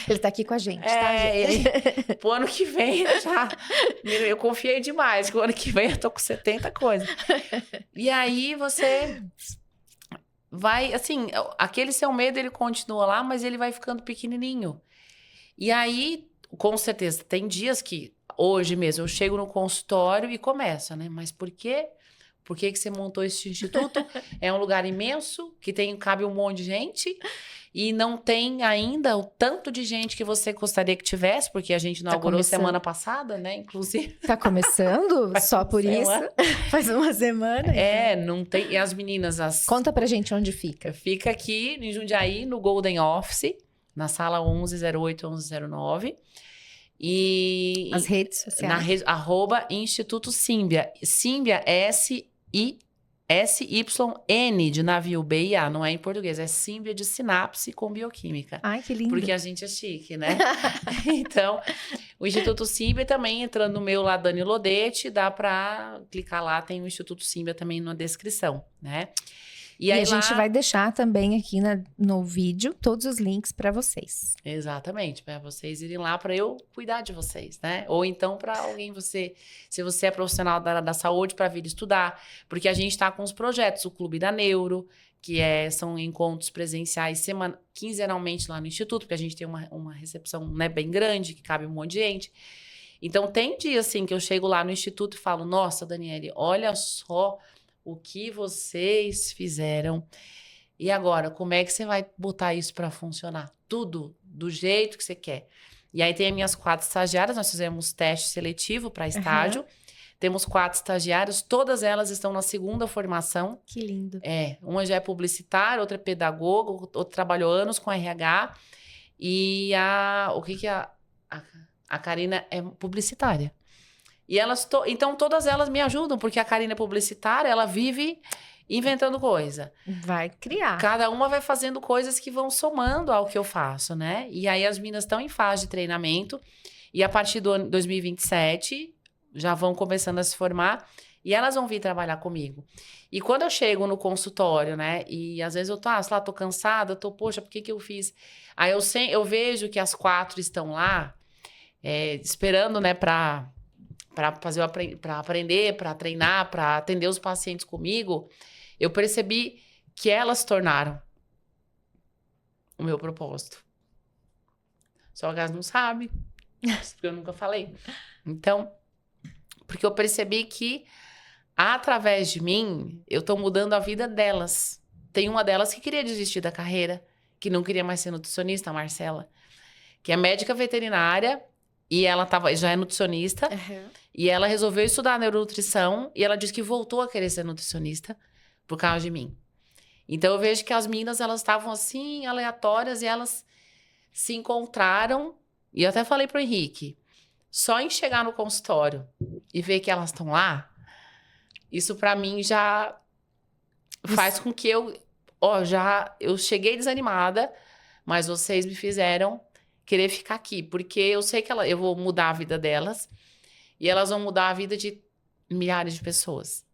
Ele tá aqui com a gente, tá, gente? Pro ano que vem, eu confiei demais, que o ano que vem eu tô com 70 coisas. E aí você vai, assim, aquele seu medo, ele continua lá, mas ele vai ficando pequenininho. E aí, com certeza, tem dias que, hoje mesmo, eu chego no consultório e começa, né? Mas por quê? Por que você montou esse instituto? É um lugar imenso, que cabe um monte de gente, e não tem ainda o tanto de gente que você gostaria que tivesse, porque a gente inaugurou semana passada, né? Inclusive. Tá começando? Só por isso? Faz uma semana. Não tem. E as meninas... Conta pra gente onde fica. Fica aqui em Jundiaí, no Golden Office, na sala 1108, 1109. E as redes sociais. @ Instituto Símbia. Símbia, S-Y-N de navio, B-I-A, não é em português, é Símbia de sinapse com bioquímica. Ai, que lindo. Porque a gente é chique, né? Então, o Instituto Símbia também, entrando no meu lá, Dani Lodete, dá para clicar lá, tem o Instituto Símbia também na descrição, né? E aí a gente vai deixar também aqui no vídeo todos os links para vocês. Exatamente, para vocês irem lá para eu cuidar de vocês, né? Ou então para alguém, se você é profissional da saúde, para vir estudar. Porque a gente está com os projetos, o Clube da Neuro, que são encontros presenciais quinzenalmente lá no Instituto, porque a gente tem uma recepção, né, bem grande, que cabe um monte de gente. Então, tem dia, assim, que eu chego lá no Instituto e falo, nossa, Daniele, olha só o que vocês fizeram. E agora, como é que você vai botar isso para funcionar? Tudo do jeito que você quer. E aí tem as minhas 4 estagiárias, nós fizemos teste seletivo para estágio. Temos 4 estagiárias, todas elas estão na 2ª formação. Que lindo. Uma já é publicitária, outra é pedagoga, outra trabalhou anos com RH. E a Karina é publicitária. E então, todas elas me ajudam, porque a Karina é publicitária, ela vive inventando coisa. Vai criar. Cada uma vai fazendo coisas que vão somando ao que eu faço, né? E aí as meninas estão em fase de treinamento, e a partir do ano 2027, já vão começando a se formar, e elas vão vir trabalhar comigo. E quando eu chego no consultório, né? E às vezes eu tô cansada, poxa, por que eu fiz? Aí eu vejo que as 4 estão lá, esperando, né, para para aprender, para treinar, para atender os pacientes comigo, eu percebi que elas se tornaram o meu propósito. Só que elas não sabem, porque eu nunca falei. Então, porque eu percebi que através de mim, eu tô mudando a vida delas. Tem uma delas que queria desistir da carreira, que não queria mais ser nutricionista, a Marcela, que é médica veterinária e ela já é nutricionista. Uhum. E ela resolveu estudar neuronutrição e ela disse que voltou a querer ser nutricionista por causa de mim. Então eu vejo que as meninas, elas estavam assim, aleatórias, e elas se encontraram. E eu até falei pro Henrique, só em chegar no consultório e ver que elas estão lá, isso pra mim já faz com que eu cheguei desanimada, mas vocês me fizeram querer ficar aqui, porque eu sei que eu vou mudar a vida delas e elas vão mudar a vida de milhares de pessoas.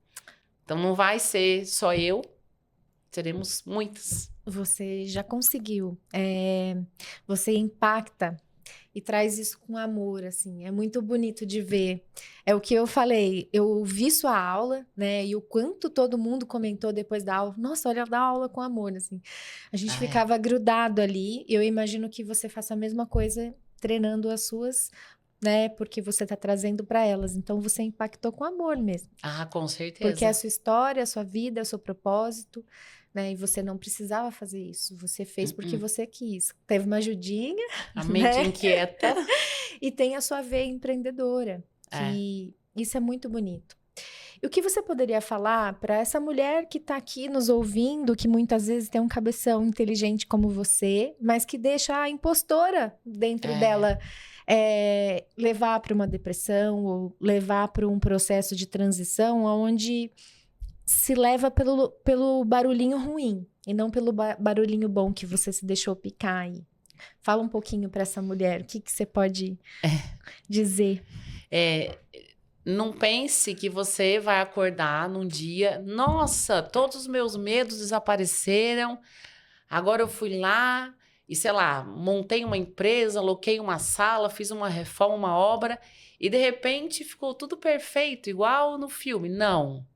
Então não vai ser só eu, seremos muitas. Você já conseguiu. Você impacta e traz isso com amor, assim. É muito bonito de ver. É o que eu falei. Eu vi sua aula, né? E o quanto todo mundo comentou depois da aula. Nossa, olha, dá aula com amor, assim. A gente ficava grudado ali. Eu imagino que você faça a mesma coisa treinando as suas, né? Porque você tá trazendo para elas. Então você impactou com amor mesmo. Ah, com certeza. Porque é a sua história, a sua vida, é o seu propósito, né? E você não precisava fazer isso. Você fez porque você quis. Teve uma ajudinha. A mente inquieta. E tem a sua veia empreendedora. Que isso é muito bonito. E o que você poderia falar para essa mulher que está aqui nos ouvindo, que muitas vezes tem um cabeção inteligente como você, mas que deixa a impostora dentro dela levar para uma depressão ou levar para um processo de transição onde se leva pelo barulhinho ruim e não pelo barulhinho bom que você se deixou picar aí. Fala um pouquinho para essa mulher, o que você pode dizer? Não pense que você vai acordar num dia, nossa, todos os meus medos desapareceram, agora eu fui lá e, sei lá, montei uma empresa, aloquei uma sala, fiz uma reforma, uma obra, e de repente ficou tudo perfeito, igual no filme. Não.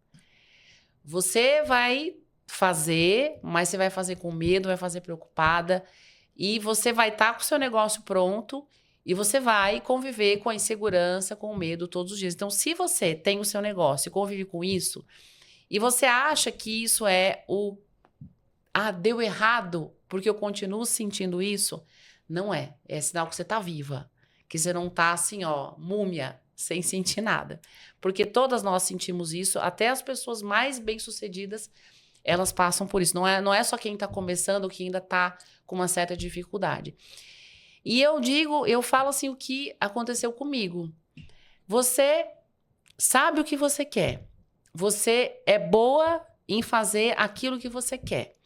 Você vai fazer, mas você vai fazer com medo, vai fazer preocupada, e você vai estar com o seu negócio pronto, e você vai conviver com a insegurança, com o medo todos os dias. Então, se você tem o seu negócio e convive com isso, e você acha que isso é deu errado, porque eu continuo sentindo isso, não é. É sinal que você está viva. Que você não está assim, ó, múmia, sem sentir nada. Porque todas nós sentimos isso, até as pessoas mais bem-sucedidas, elas passam por isso. Não é só quem está começando, que ainda está com uma certa dificuldade. E eu falo assim o que aconteceu comigo. Você sabe o que você quer. Você é boa em fazer aquilo que você quer.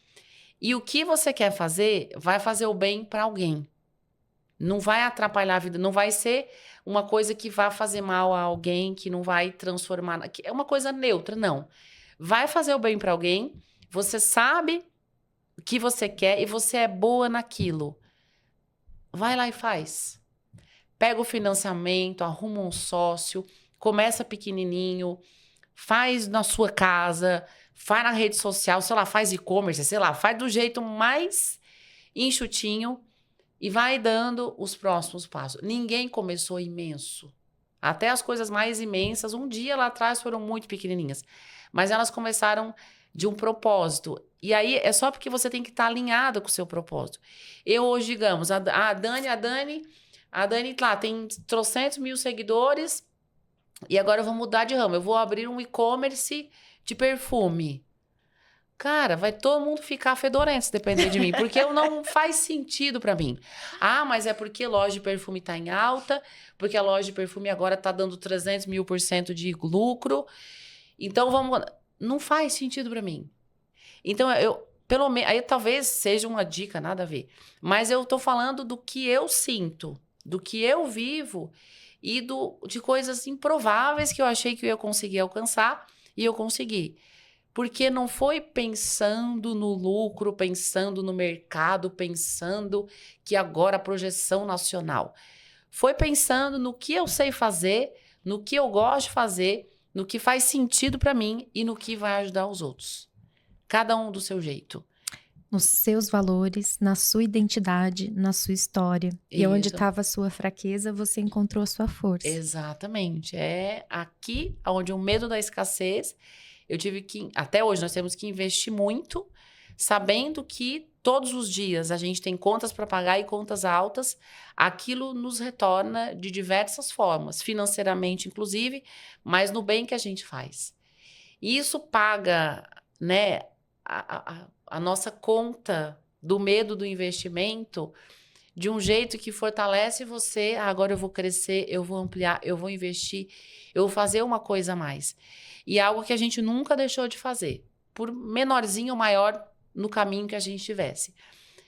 E o que você quer fazer vai fazer o bem para alguém. Não vai atrapalhar a vida, não vai ser uma coisa que vai fazer mal a alguém, que não vai transformar... É uma coisa neutra, não. Vai fazer o bem para alguém, você sabe o que você quer e você é boa naquilo. Vai lá e faz. Pega o financiamento, arruma um sócio, começa pequenininho, faz na sua casa, faz na rede social, sei lá, faz e-commerce, sei lá, faz do jeito mais enxutinho e vai dando os próximos passos. Ninguém começou imenso. Até as coisas mais imensas, um dia lá atrás foram muito pequenininhas, mas elas começaram de um propósito. E aí é só porque você tem que estar alinhada com o seu propósito. Eu hoje, digamos, a Dani lá tem 300.000 seguidores e agora eu vou mudar de ramo. Eu vou abrir um e-commerce de perfume. Cara, vai todo mundo ficar fedorento se depender de mim, porque não faz sentido pra mim. Ah, mas é porque loja de perfume tá em alta, porque a loja de perfume agora tá dando 300.000% de lucro. Então, não faz sentido pra mim. Então, pelo menos, aí talvez seja uma dica, nada a ver. Mas eu tô falando do que eu sinto, do que eu vivo e de coisas improváveis que eu achei que eu ia conseguir alcançar e eu consegui. Porque não foi pensando no lucro, pensando no mercado, pensando que agora a projeção nacional. Foi pensando no que eu sei fazer, no que eu gosto de fazer, no que faz sentido para mim e no que vai ajudar os outros. Cada um do seu jeito. Nos seus valores, na sua identidade, na sua história. E onde Isso. estava a sua fraqueza, você encontrou a sua força. Exatamente. É aqui onde o medo da escassez, eu tive que, até hoje nós temos que investir muito, sabendo que todos os dias a gente tem contas para pagar e contas altas, aquilo nos retorna de diversas formas, financeiramente inclusive, mas no bem que a gente faz. E isso paga, né, a nossa conta do medo do investimento de um jeito que fortalece você. Agora eu vou crescer, eu vou ampliar, eu vou investir, eu vou fazer uma coisa a mais. E algo que a gente nunca deixou de fazer, por menorzinho ou maior no caminho que a gente tivesse.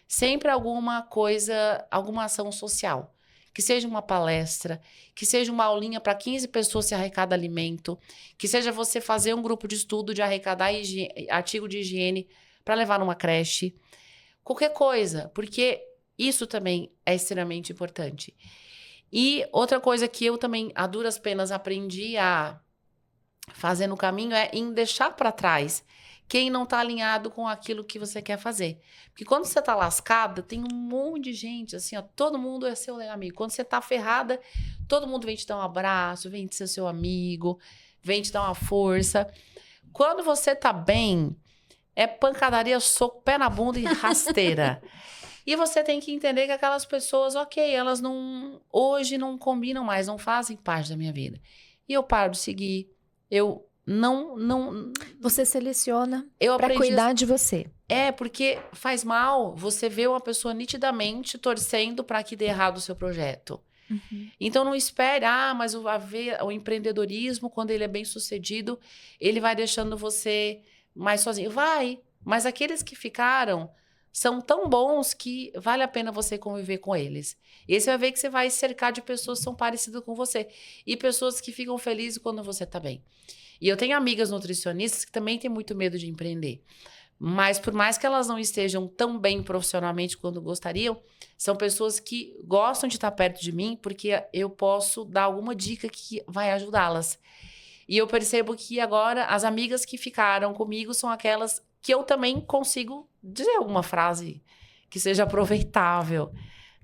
Sempre alguma coisa, alguma ação social. Que seja uma palestra, que seja uma aulinha para 15 pessoas se arrecada alimento, que seja você fazer um grupo de estudo de arrecadar artigo de higiene para levar numa creche. Qualquer coisa, porque isso também é extremamente importante. E outra coisa que eu também, a duras penas, aprendi a fazer no caminho é em deixar para trás quem não está alinhado com aquilo que você quer fazer. Porque quando você está lascada, tem um monte de gente, assim, ó, todo mundo é seu amigo. Quando você está ferrada, todo mundo vem te dar um abraço, vem ser seu amigo, vem te dar uma força. Quando você está bem, é pancadaria, soco, pé na bunda e rasteira. E você tem que entender que aquelas pessoas, ok, elas não, hoje não combinam mais, não fazem parte da minha vida. E eu paro de seguir, eu não... Você seleciona eu para aprendi cuidar de você. É, porque faz mal você ver uma pessoa nitidamente torcendo para que dê errado o seu projeto. Uhum. Então não espere, mas o empreendedorismo, quando ele é bem sucedido, ele vai deixando você mais sozinho. Vai, mas aqueles que ficaram são tão bons que vale a pena você conviver com eles. E você vai ver que você vai cercar de pessoas que são parecidas com você. E pessoas que ficam felizes quando você está bem. E eu tenho amigas nutricionistas que também têm muito medo de empreender. Mas por mais que elas não estejam tão bem profissionalmente quanto gostariam, são pessoas que gostam de estar perto de mim porque eu posso dar alguma dica que vai ajudá-las. E eu percebo que agora as amigas que ficaram comigo são aquelas que eu também consigo dizer alguma frase que seja aproveitável,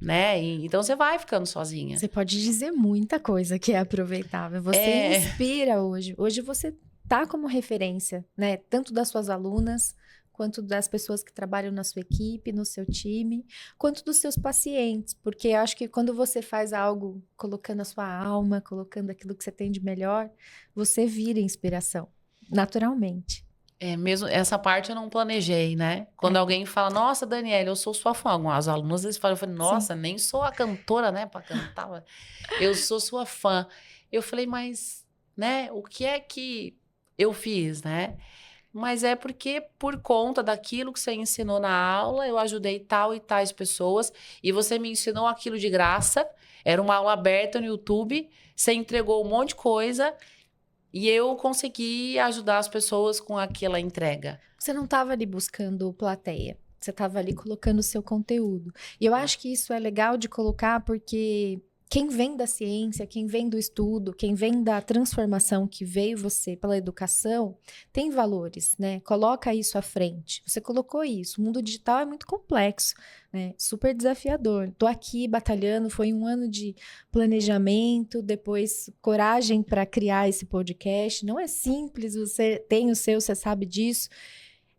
né? Então você vai ficando sozinha. Você pode dizer muita coisa que é aproveitável. Você inspira hoje. Hoje você tá como referência, né? Tanto das suas alunas, quanto das pessoas que trabalham na sua equipe, no seu time, quanto dos seus pacientes. Porque eu acho que quando você faz algo colocando a sua alma, colocando aquilo que você tem de melhor, você vira inspiração, naturalmente. É, mesmo essa parte eu não planejei, né? Quando alguém fala, nossa, Daniela, eu sou sua fã. Alguns alunos eles falam, eu falei, nossa, nem sou a cantora, né, pra cantar. Eu sou sua fã. Eu falei, mas, né, o que é que eu fiz, né? Mas é porque, por conta daquilo que você ensinou na aula, eu ajudei tal e tais pessoas, e você me ensinou aquilo de graça, era uma aula aberta no YouTube, você entregou um monte de coisa, e eu consegui ajudar as pessoas com aquela entrega. Você não estava ali buscando plateia, você estava ali colocando o seu conteúdo. E eu acho que isso é legal de colocar porque quem vem da ciência, quem vem do estudo, quem vem da transformação que veio você pela educação, tem valores, né? Coloca isso à frente. Você colocou isso. O mundo digital é muito complexo, né? Super desafiador. Tô aqui batalhando, foi um ano de planejamento, depois coragem para criar esse podcast. Não é simples, você tem o seu, você sabe disso.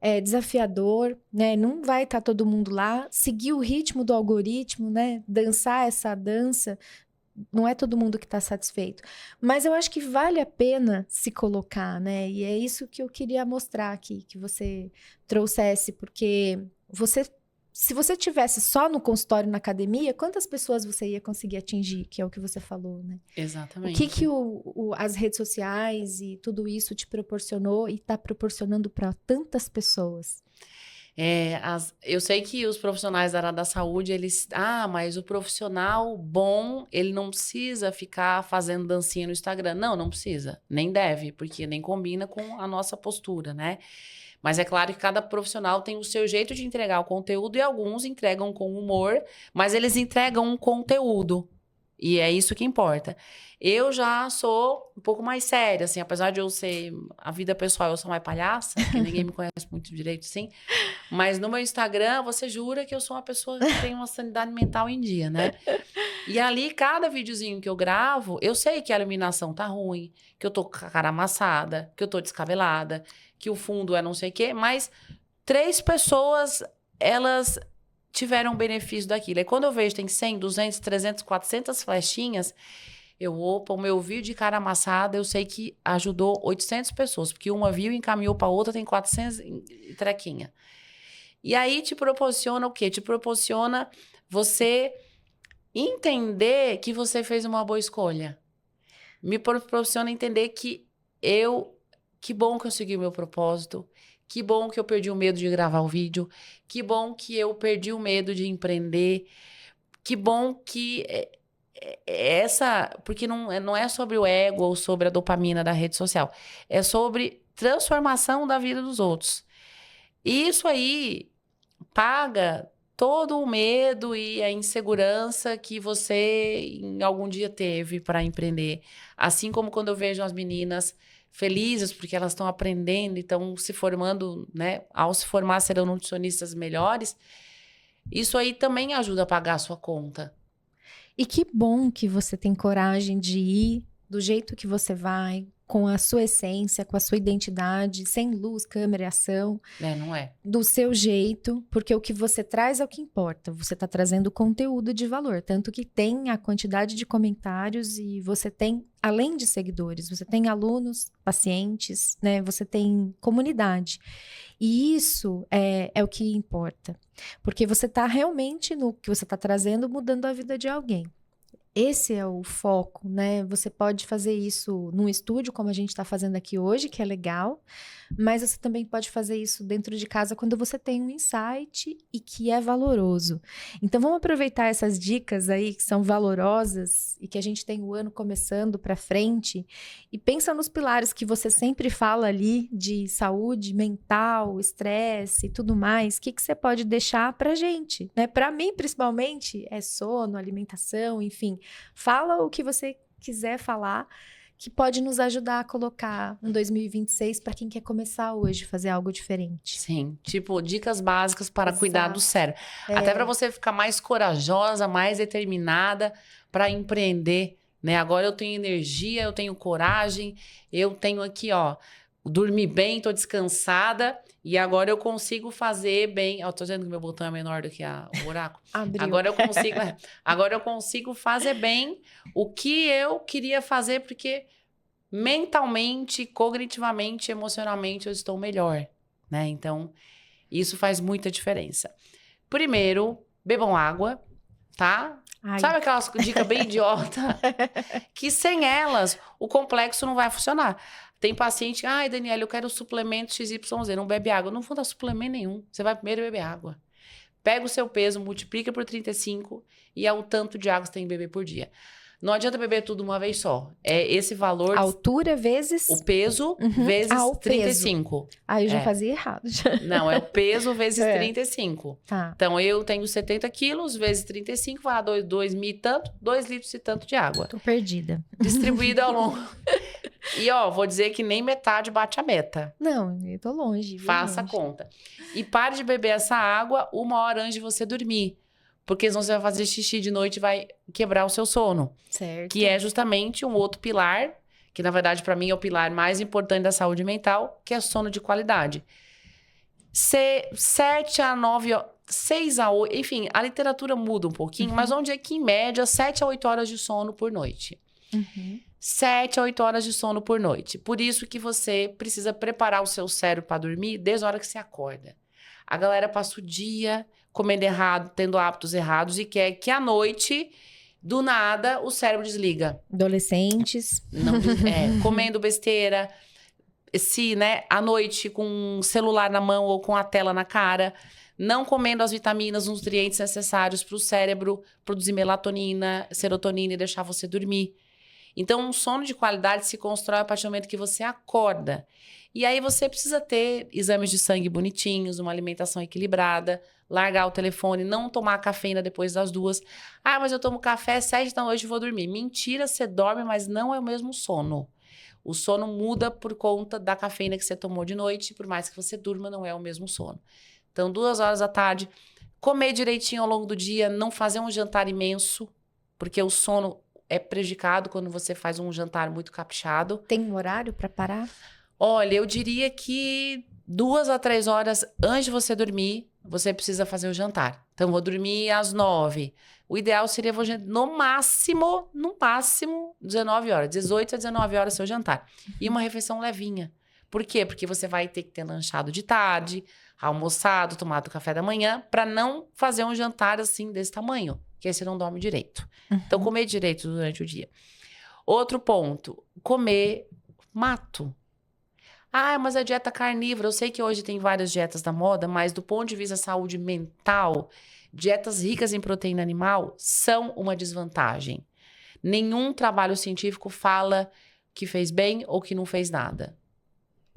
É desafiador, né? Não vai estar todo mundo lá. Seguir o ritmo do algoritmo, né? Dançar essa dança, não é todo mundo que está satisfeito. Mas eu acho que vale a pena se colocar, né? E é isso que eu queria mostrar aqui, que você trouxesse, porque se você tivesse só no consultório, na academia, quantas pessoas você ia conseguir atingir, que é o que você falou, né? Exatamente. O que as redes sociais e tudo isso te proporcionou e está proporcionando para tantas pessoas? Eu sei que os profissionais da área da saúde, mas o profissional bom, ele não precisa ficar fazendo dancinha no Instagram. Não precisa, nem deve, porque nem combina com a nossa postura, né? Mas é claro que cada profissional tem o seu jeito de entregar o conteúdo e alguns entregam com humor, mas eles entregam um conteúdo, E é isso que importa. Eu já sou um pouco mais séria, assim, apesar de eu ser a vida pessoal, eu sou mais palhaça, que ninguém me conhece muito direito, assim. Mas no meu Instagram, você jura que eu sou uma pessoa que tem uma sanidade mental em dia, né? E ali, cada videozinho que eu gravo, eu sei que a iluminação tá ruim, que eu tô com a cara amassada, que eu tô descabelada, que o fundo é não sei o quê, mas 3 pessoas, elas tiveram benefício daquilo. E quando eu vejo tem 100, 200, 300, 400 flechinhas, opa, o meu vídeo de cara amassada, eu sei que ajudou 800 pessoas, porque uma viu e encaminhou para outra, tem 400 e trequinha. E aí te proporciona o quê? Te proporciona você entender que você fez uma boa escolha. Me proporciona entender que que bom que eu segui o meu propósito, que bom que eu perdi o medo de gravar o vídeo, que bom que eu perdi o medo de empreender, que bom que porque não é sobre o ego ou sobre a dopamina da rede social, é sobre transformação da vida dos outros. E isso aí paga todo o medo e a insegurança que você em algum dia teve para empreender. Assim como quando eu vejo as meninas felizes porque elas estão aprendendo e estão se formando, né? Ao se formar, serão nutricionistas melhores. Isso aí também ajuda a pagar a sua conta. E que bom que você tem coragem de ir do jeito que você vai, com a sua essência, com a sua identidade, sem luz, câmera e ação. Não é? Do seu jeito, porque o que você traz é o que importa. Você está trazendo conteúdo de valor, tanto que tem a quantidade de comentários e você tem, além de seguidores, você tem alunos, pacientes, né? Você tem comunidade. E isso é o que importa, porque você está realmente no que você está trazendo, mudando a vida de alguém. Esse é o foco, né? Você pode fazer isso num estúdio, como a gente está fazendo aqui hoje, que é legal, mas você também pode fazer isso dentro de casa quando você tem um insight e que é valoroso. Então, vamos aproveitar essas dicas aí que são valorosas e que a gente tem o ano começando para frente e pensa nos pilares que você sempre fala ali de saúde mental, estresse e tudo mais. O que você pode deixar para gente, né? Para mim, principalmente, é sono, alimentação, enfim. Fala o que você quiser falar, que pode nos ajudar a colocar um 2026 para quem quer começar hoje, fazer algo diferente. Sim, tipo, dicas básicas para cuidar do cérebro. É. Até para você ficar mais corajosa, mais determinada para empreender, né? Agora eu tenho energia, eu tenho coragem, eu tenho aqui, ó, dormi bem, tô descansada e agora eu consigo fazer bem. Ó, tô dizendo que meu botão é menor do que o buraco. Abriu. Agora eu consigo fazer bem o que eu queria fazer porque mentalmente, cognitivamente, emocionalmente eu estou melhor, né? Então, isso faz muita diferença. Primeiro, bebam água, tá? Ai. Sabe aquelas dicas bem idiota? Que sem elas, o complexo não vai funcionar. Tem paciente, ai, Daniela, eu quero suplemento XYZ, não bebe água. Não vou dar suplemento nenhum. Você vai primeiro beber água. Pega o seu peso, multiplica por 35 e é o tanto de água que você tem que beber por dia. Não adianta beber tudo uma vez só. É esse valor... Altura vezes... O peso vezes o 35. Peso. Aí eu já fazia errado. Não, é o peso vezes 35. Tá. Então, eu tenho 70 quilos vezes 35, vai dar 2 mil e tanto, 2 litros e tanto de água. Tô perdida. Distribuído ao longo. E, ó, vou dizer que nem metade bate a meta. Não, eu tô longe. Faça a conta. E pare de beber essa água 1 hora antes de você dormir. Porque senão você vai fazer xixi de noite e vai quebrar o seu sono. Certo. Que é justamente um outro pilar, que na verdade para mim é o pilar mais importante da saúde mental, que é sono de qualidade. 7 a 9, 6 a 8, enfim, a literatura muda um pouquinho, mas onde é que em média 7 a 8 horas de sono por noite. 7 a 8 horas de sono por noite. Por isso que você precisa preparar o seu cérebro para dormir desde a hora que você acorda. A galera passa o dia comendo errado, tendo hábitos errados e quer que à noite, do nada, o cérebro desliga. Adolescentes. Não, comendo besteira, né, à noite com um celular na mão ou com a tela na cara, não comendo as vitaminas, os nutrientes necessários para o cérebro produzir melatonina, serotonina e deixar você dormir. Então, um sono de qualidade se constrói a partir do momento que você acorda. E aí você precisa ter exames de sangue bonitinhos, uma alimentação equilibrada, largar o telefone, não tomar cafeína depois das 2. Ah, mas eu tomo café às 7 da noite e vou dormir. Mentira, você dorme, mas não é o mesmo sono. O sono muda por conta da cafeína que você tomou de noite, por mais que você durma, não é o mesmo sono. Então, 2 horas da tarde, comer direitinho ao longo do dia, não fazer um jantar imenso, porque o sono é prejudicado quando você faz um jantar muito caprichado. Tem um horário para parar? Olha, eu diria que 2 a 3 horas antes de você dormir, você precisa fazer o jantar. Então, vou dormir às 9. O ideal seria, no máximo, 19 horas. 18 a 19 horas seu jantar. E uma refeição levinha. Por quê? Porque você vai ter que ter lanchado de tarde, almoçado, tomado café da manhã, para não fazer um jantar assim desse tamanho, que aí você não dorme direito. Então, comer direito durante o dia. Outro ponto, comer mato. Ah, mas a dieta carnívora, eu sei que hoje tem várias dietas da moda, mas do ponto de vista da saúde mental, dietas ricas em proteína animal são uma desvantagem. Nenhum trabalho científico fala que fez bem ou que não fez nada.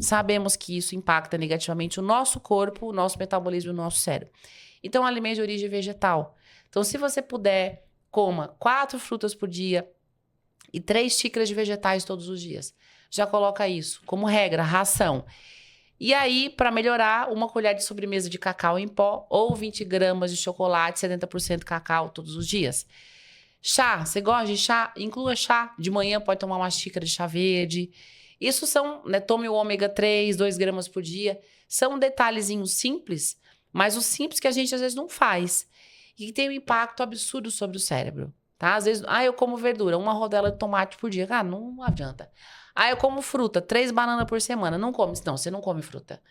Sabemos que isso impacta negativamente o nosso corpo, o nosso metabolismo e o nosso cérebro. Então, alimento de origem vegetal. Então, se você puder, coma 4 frutas por dia e 3 xícaras de vegetais todos os dias. Já coloca isso como regra, ração. E aí, para melhorar, 1 colher de sobremesa de cacau em pó ou 20 gramas de chocolate, 70% cacau todos os dias. Chá, você gosta de chá? Inclua chá. De manhã pode tomar 1 xícara de chá verde. Isso são, né, tome o ômega 3, 2 gramas por dia. São detalhezinhos simples, mas o simples que a gente às vezes não faz. E que tem um impacto absurdo sobre o cérebro. Tá? Às vezes, eu como verdura, 1 rodela de tomate por dia. Ah, não adianta. Eu como fruta, 3 bananas por semana. Não come. Não, você não come fruta.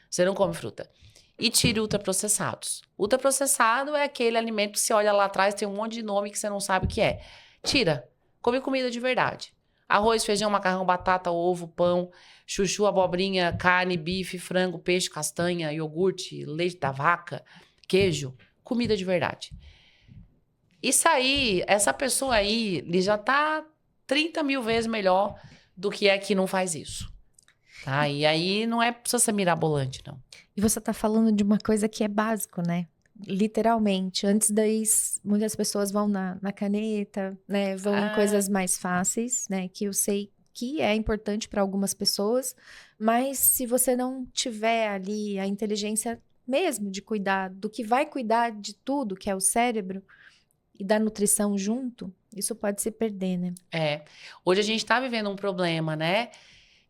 Você não come fruta. E tire ultraprocessados. Ultraprocessado é aquele alimento que você olha lá atrás, tem um monte de nome que você não sabe o que é. Tira. Come comida de verdade. Arroz, feijão, macarrão, batata, ovo, pão, chuchu, abobrinha, carne, bife, frango, peixe, castanha, iogurte, leite da vaca, queijo. Comida de verdade. Isso aí, essa pessoa aí, ele já tá 30 mil vezes melhor do que é que não faz isso. Tá? E aí não é precisa ser mirabolante, não. E você tá falando de uma coisa que é básico, né? Literalmente. Antes daí, muitas pessoas vão na caneta, né? Vão em coisas mais fáceis, né? Que eu sei que é importante para algumas pessoas, mas se você não tiver ali a inteligência mesmo de cuidar do que vai cuidar de tudo, que é o cérebro, e da nutrição junto, isso pode se perder, né? Hoje a gente está vivendo um problema, né?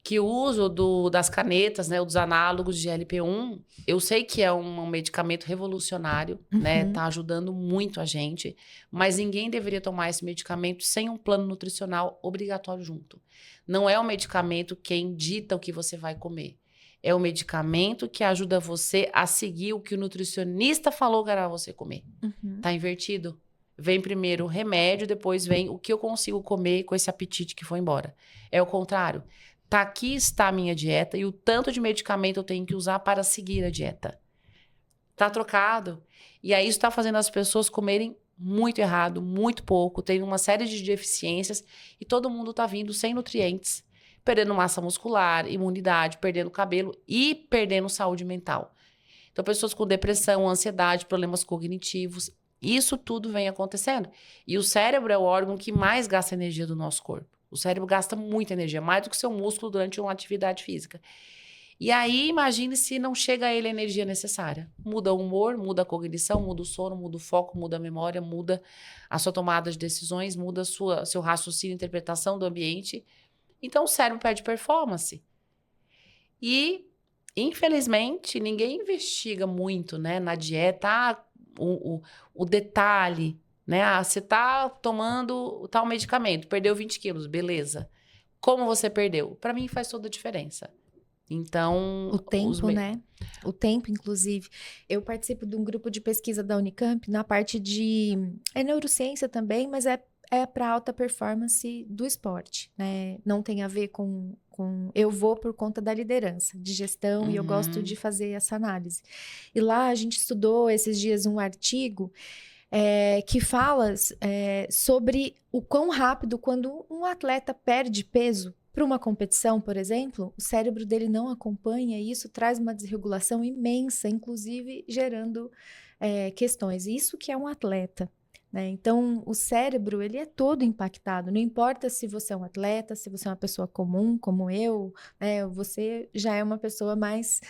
Que o uso das canetas, né? Dos análogos de GLP-1, eu sei que é um medicamento revolucionário, né? Tá ajudando muito a gente, mas ninguém deveria tomar esse medicamento sem um plano nutricional obrigatório junto. Não é o medicamento quem dita o que você vai comer. É o medicamento que ajuda você a seguir o que o nutricionista falou que era você comer. Tá invertido? Vem primeiro o remédio, depois vem o que eu consigo comer com esse apetite que foi embora. É o contrário. Aqui está a minha dieta e o tanto de medicamento eu tenho que usar para seguir a dieta. Tá trocado. E aí isso está fazendo as pessoas comerem muito errado, muito pouco, tendo uma série de deficiências e todo mundo tá vindo sem nutrientes, perdendo massa muscular, imunidade, perdendo cabelo e perdendo saúde mental. Então pessoas com depressão, ansiedade, problemas cognitivos, isso tudo vem acontecendo. E o cérebro é o órgão que mais gasta energia do nosso corpo. O cérebro gasta muita energia, mais do que o seu músculo durante uma atividade física. E aí, imagine se não chega a ele a energia necessária. Muda o humor, muda a cognição, muda o sono, muda o foco, muda a memória, muda a sua tomada de decisões, muda seu raciocínio, interpretação do ambiente. Então, o cérebro perde performance. E, infelizmente, ninguém investiga muito, né, na dieta, o detalhe, né? Você tá tomando tal medicamento, perdeu 20 quilos, beleza. Como você perdeu? Para mim faz toda a diferença. Então... O tempo, né? O tempo, inclusive. Eu participo de um grupo de pesquisa da Unicamp na parte de... É neurociência também, mas é para alta performance do esporte, né? Não tem a ver com... Eu vou por conta da liderança, de gestão, e eu gosto de fazer essa análise. E lá a gente estudou esses dias um artigo que fala sobre o quão rápido, quando um atleta perde peso, para uma competição, por exemplo, o cérebro dele não acompanha e isso traz uma desregulação imensa, inclusive gerando questões. Isso que é um atleta. Né? Então, o cérebro, ele é todo impactado. Não importa se você é um atleta, se você é uma pessoa comum, como eu, né? Você já é uma pessoa mais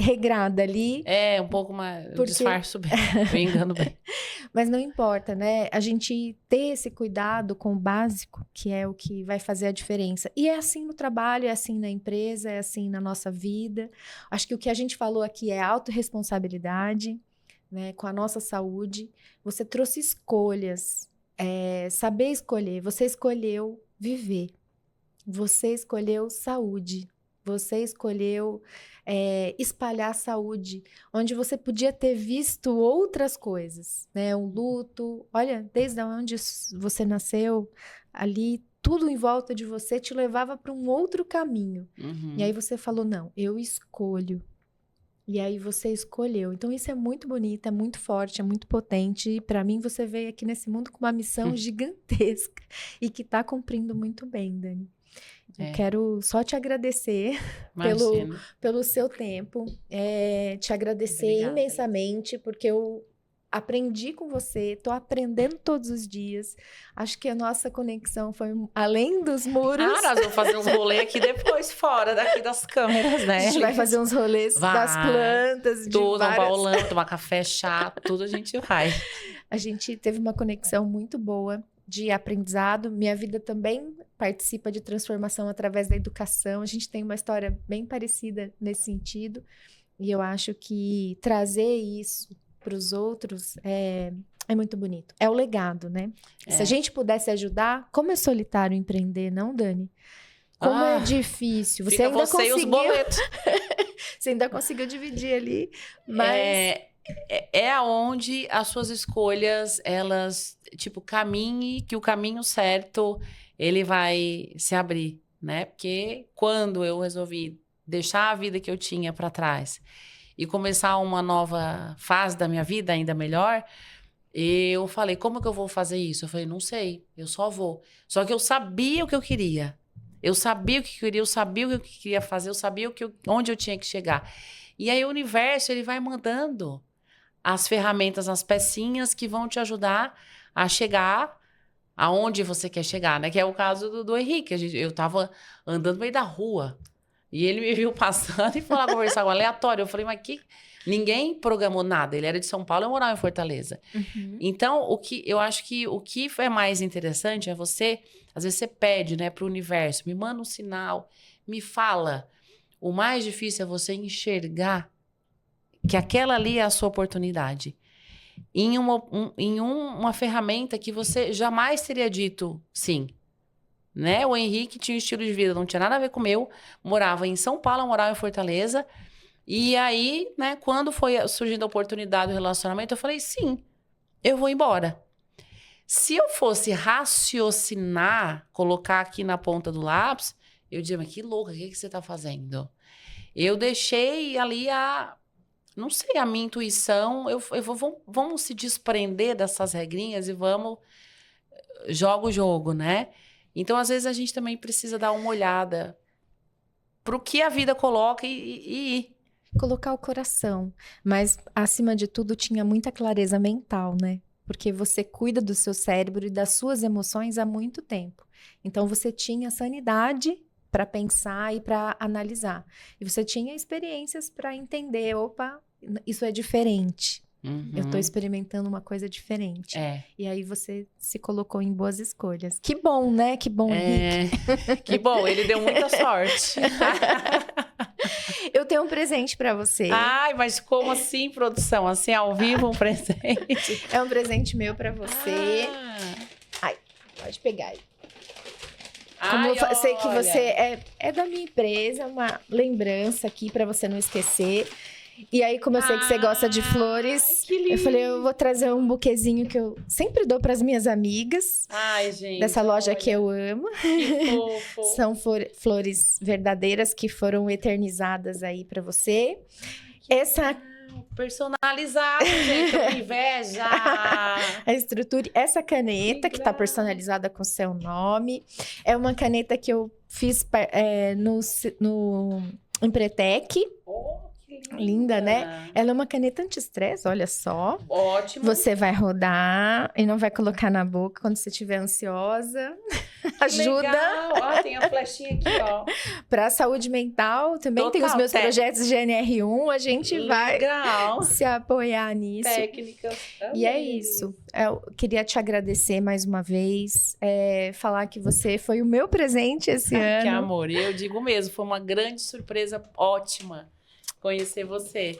regrada ali. Um pouco mais, porque... disfarço bem, eu engano bem. Mas não importa, né? A gente ter esse cuidado com o básico, que é o que vai fazer a diferença. E é assim no trabalho, é assim na empresa, é assim na nossa vida. Acho que o que a gente falou aqui é autorresponsabilidade, né, com a nossa saúde. Você trouxe escolhas, saber escolher. Você escolheu viver. Você escolheu saúde. Você escolheu espalhar saúde, onde você podia ter visto outras coisas, né? Um luto. Olha, desde onde você nasceu, ali, tudo em volta de você te levava para um outro caminho. Uhum. E aí você falou, não, eu escolho. E aí você escolheu. Então isso é muito bonito, é muito forte, é muito potente. E para mim você veio aqui nesse mundo com uma missão gigantesca e que está cumprindo muito bem, Dani. Eu quero só te agradecer pelo seu tempo, te agradecer imensamente, porque eu aprendi com você, tô aprendendo todos os dias. Acho que a nossa conexão foi além dos muros. Nós vamos fazer uns rolês aqui depois, fora daqui das câmeras, né? A gente vai fazer uns rolês das plantas, tudo, várias... baulão, tomar café, chá, tudo a gente vai. A gente teve uma conexão muito boa de aprendizado. Minha vida também participa de transformação através da educação. A gente tem uma história bem parecida nesse sentido. E eu acho que trazer isso para os outros é muito bonito. É o legado, né? Se a gente pudesse ajudar, como é solitário empreender, não, Dani? Como é difícil. Você ainda conseguiu... e os boletos. Você ainda conseguiu dividir ali, mas... É aonde as suas escolhas, elas, tipo, que o caminho certo, ele vai se abrir, né? Porque quando eu resolvi deixar a vida que eu tinha para trás e começar uma nova fase da minha vida, ainda melhor, eu falei, como que eu vou fazer isso? Eu falei, não sei, eu só vou. Só que eu sabia o que eu queria. Eu sabia o que eu queria, eu sabia o que eu queria fazer, eu sabia onde eu tinha que chegar. E aí o universo, ele vai mandando as ferramentas, as pecinhas que vão te ajudar a chegar aonde você quer chegar, né? Que é o caso do Henrique. Eu tava andando no meio da rua e ele me viu passando e foi lá conversar com um aleatório. Eu falei, mas ninguém programou nada. Ele era de São Paulo, eu morava em Fortaleza. Uhum. Então, eu acho que o que é mais interessante é você, às vezes você pede, né, pro universo, me manda um sinal, me fala. O mais difícil é você enxergar que aquela ali é a sua oportunidade. Em uma ferramenta que você jamais teria dito sim. Né? O Henrique tinha um estilo de vida, não tinha nada a ver com o meu. Morava em São Paulo, morava em Fortaleza. E aí, né, quando foi surgindo a oportunidade do relacionamento, eu falei, sim, eu vou embora. Se eu fosse raciocinar, colocar aqui na ponta do lápis, eu dizia, mas que louca, o que você está fazendo? Eu deixei ali não sei, a minha intuição, vamos se desprender dessas regrinhas e joga o jogo, né? Então, às vezes, a gente também precisa dar uma olhada pro que a vida coloca e ir. Colocar o coração. Mas, acima de tudo, tinha muita clareza mental, né? Porque você cuida do seu cérebro e das suas emoções há muito tempo. Então, você tinha sanidade para pensar e para analisar. E você tinha experiências para entender, opa, isso é diferente. Uhum. Eu estou experimentando uma coisa diferente. E aí você se colocou em boas escolhas. Que bom, né? Que bom, Henrique. Que bom, ele deu muita sorte. Eu tenho um presente para você. Ai, mas como assim, produção? Assim, ao vivo, um presente? É um presente meu para você. Ai, pode pegar aí. Como eu sei que você é da minha empresa, uma lembrança aqui para você não esquecer. E aí, como eu sei que você gosta de flores, eu falei, eu vou trazer um buquezinho que eu sempre dou para as minhas amigas. Ai, gente. Dessa loja que eu amo. Que fofo. São flores verdadeiras que foram eternizadas aí para você. Personalizado, gente, eu inveja. A Estruture, essa caneta que está personalizada com seu nome, é uma caneta que eu fiz no Empretec. Oh, que Linda, né? Ela é uma caneta anti-estresse, olha só. Ótimo. Você vai rodar e não vai colocar na boca quando você estiver ansiosa. Ajuda. Legal. Ó, tem a flechinha aqui, ó. Para a saúde mental, também tem os meus projetos GNR1, a gente vai se apoiar nisso. Técnicas. E é isso. Eu queria te agradecer mais uma vez, falar que você foi o meu presente esse ano. Que amor, eu digo mesmo, foi uma grande surpresa, ótima conhecer você.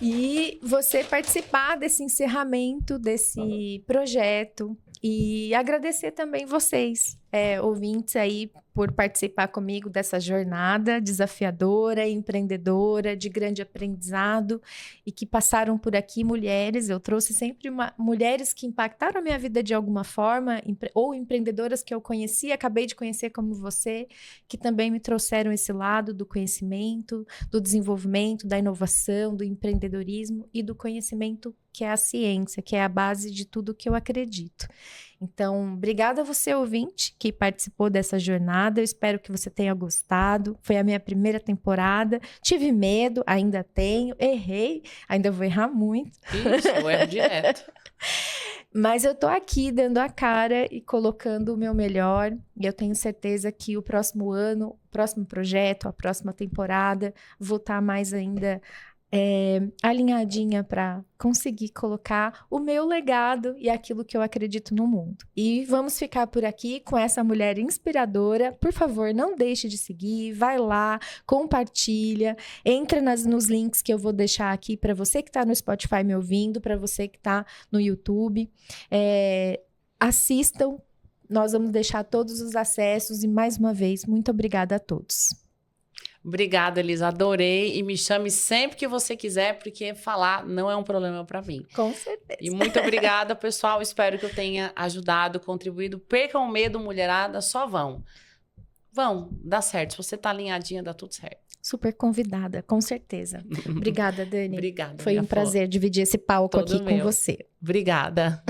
E você participar desse encerramento, desse projeto. E agradecer também vocês, ouvintes aí, por participar comigo dessa jornada desafiadora, empreendedora, de grande aprendizado, e que passaram por aqui mulheres. Eu trouxe sempre mulheres que impactaram a minha vida de alguma forma, ou empreendedoras que eu conheci, acabei de conhecer como você, que também me trouxeram esse lado do conhecimento, do desenvolvimento, da inovação, do empreendedorismo e do conhecimento, que é a ciência, que é a base de tudo que eu acredito. Então, obrigada a você, ouvinte, que participou dessa jornada. Eu espero que você tenha gostado. Foi a minha primeira temporada. Tive medo, ainda tenho. Errei, ainda vou errar muito. Isso, eu erro direto. Mas eu tô aqui dando a cara e colocando o meu melhor. E eu tenho certeza que o próximo ano, o próximo projeto, a próxima temporada, vou estar mais ainda alinhadinha para conseguir colocar o meu legado e aquilo que eu acredito no mundo. E vamos ficar por aqui com essa mulher inspiradora. Por favor, não deixe de seguir, vai lá, compartilha, entra nos links que eu vou deixar aqui para você que está no Spotify me ouvindo, para você que está no YouTube. Assistam, nós vamos deixar todos os acessos e mais uma vez, muito obrigada a todos. Obrigada, Elisa. Adorei. E me chame sempre que você quiser, porque falar não é um problema para mim. Com certeza. E muito obrigada, pessoal. Espero que eu tenha ajudado, contribuído. Percam o medo, mulherada. Só vão. Vão, dá certo. Se você tá alinhadinha, dá tudo certo. Super convidada, com certeza. Obrigada, Dani. Obrigada. Foi um prazer dividir esse palco aqui com você. Obrigada.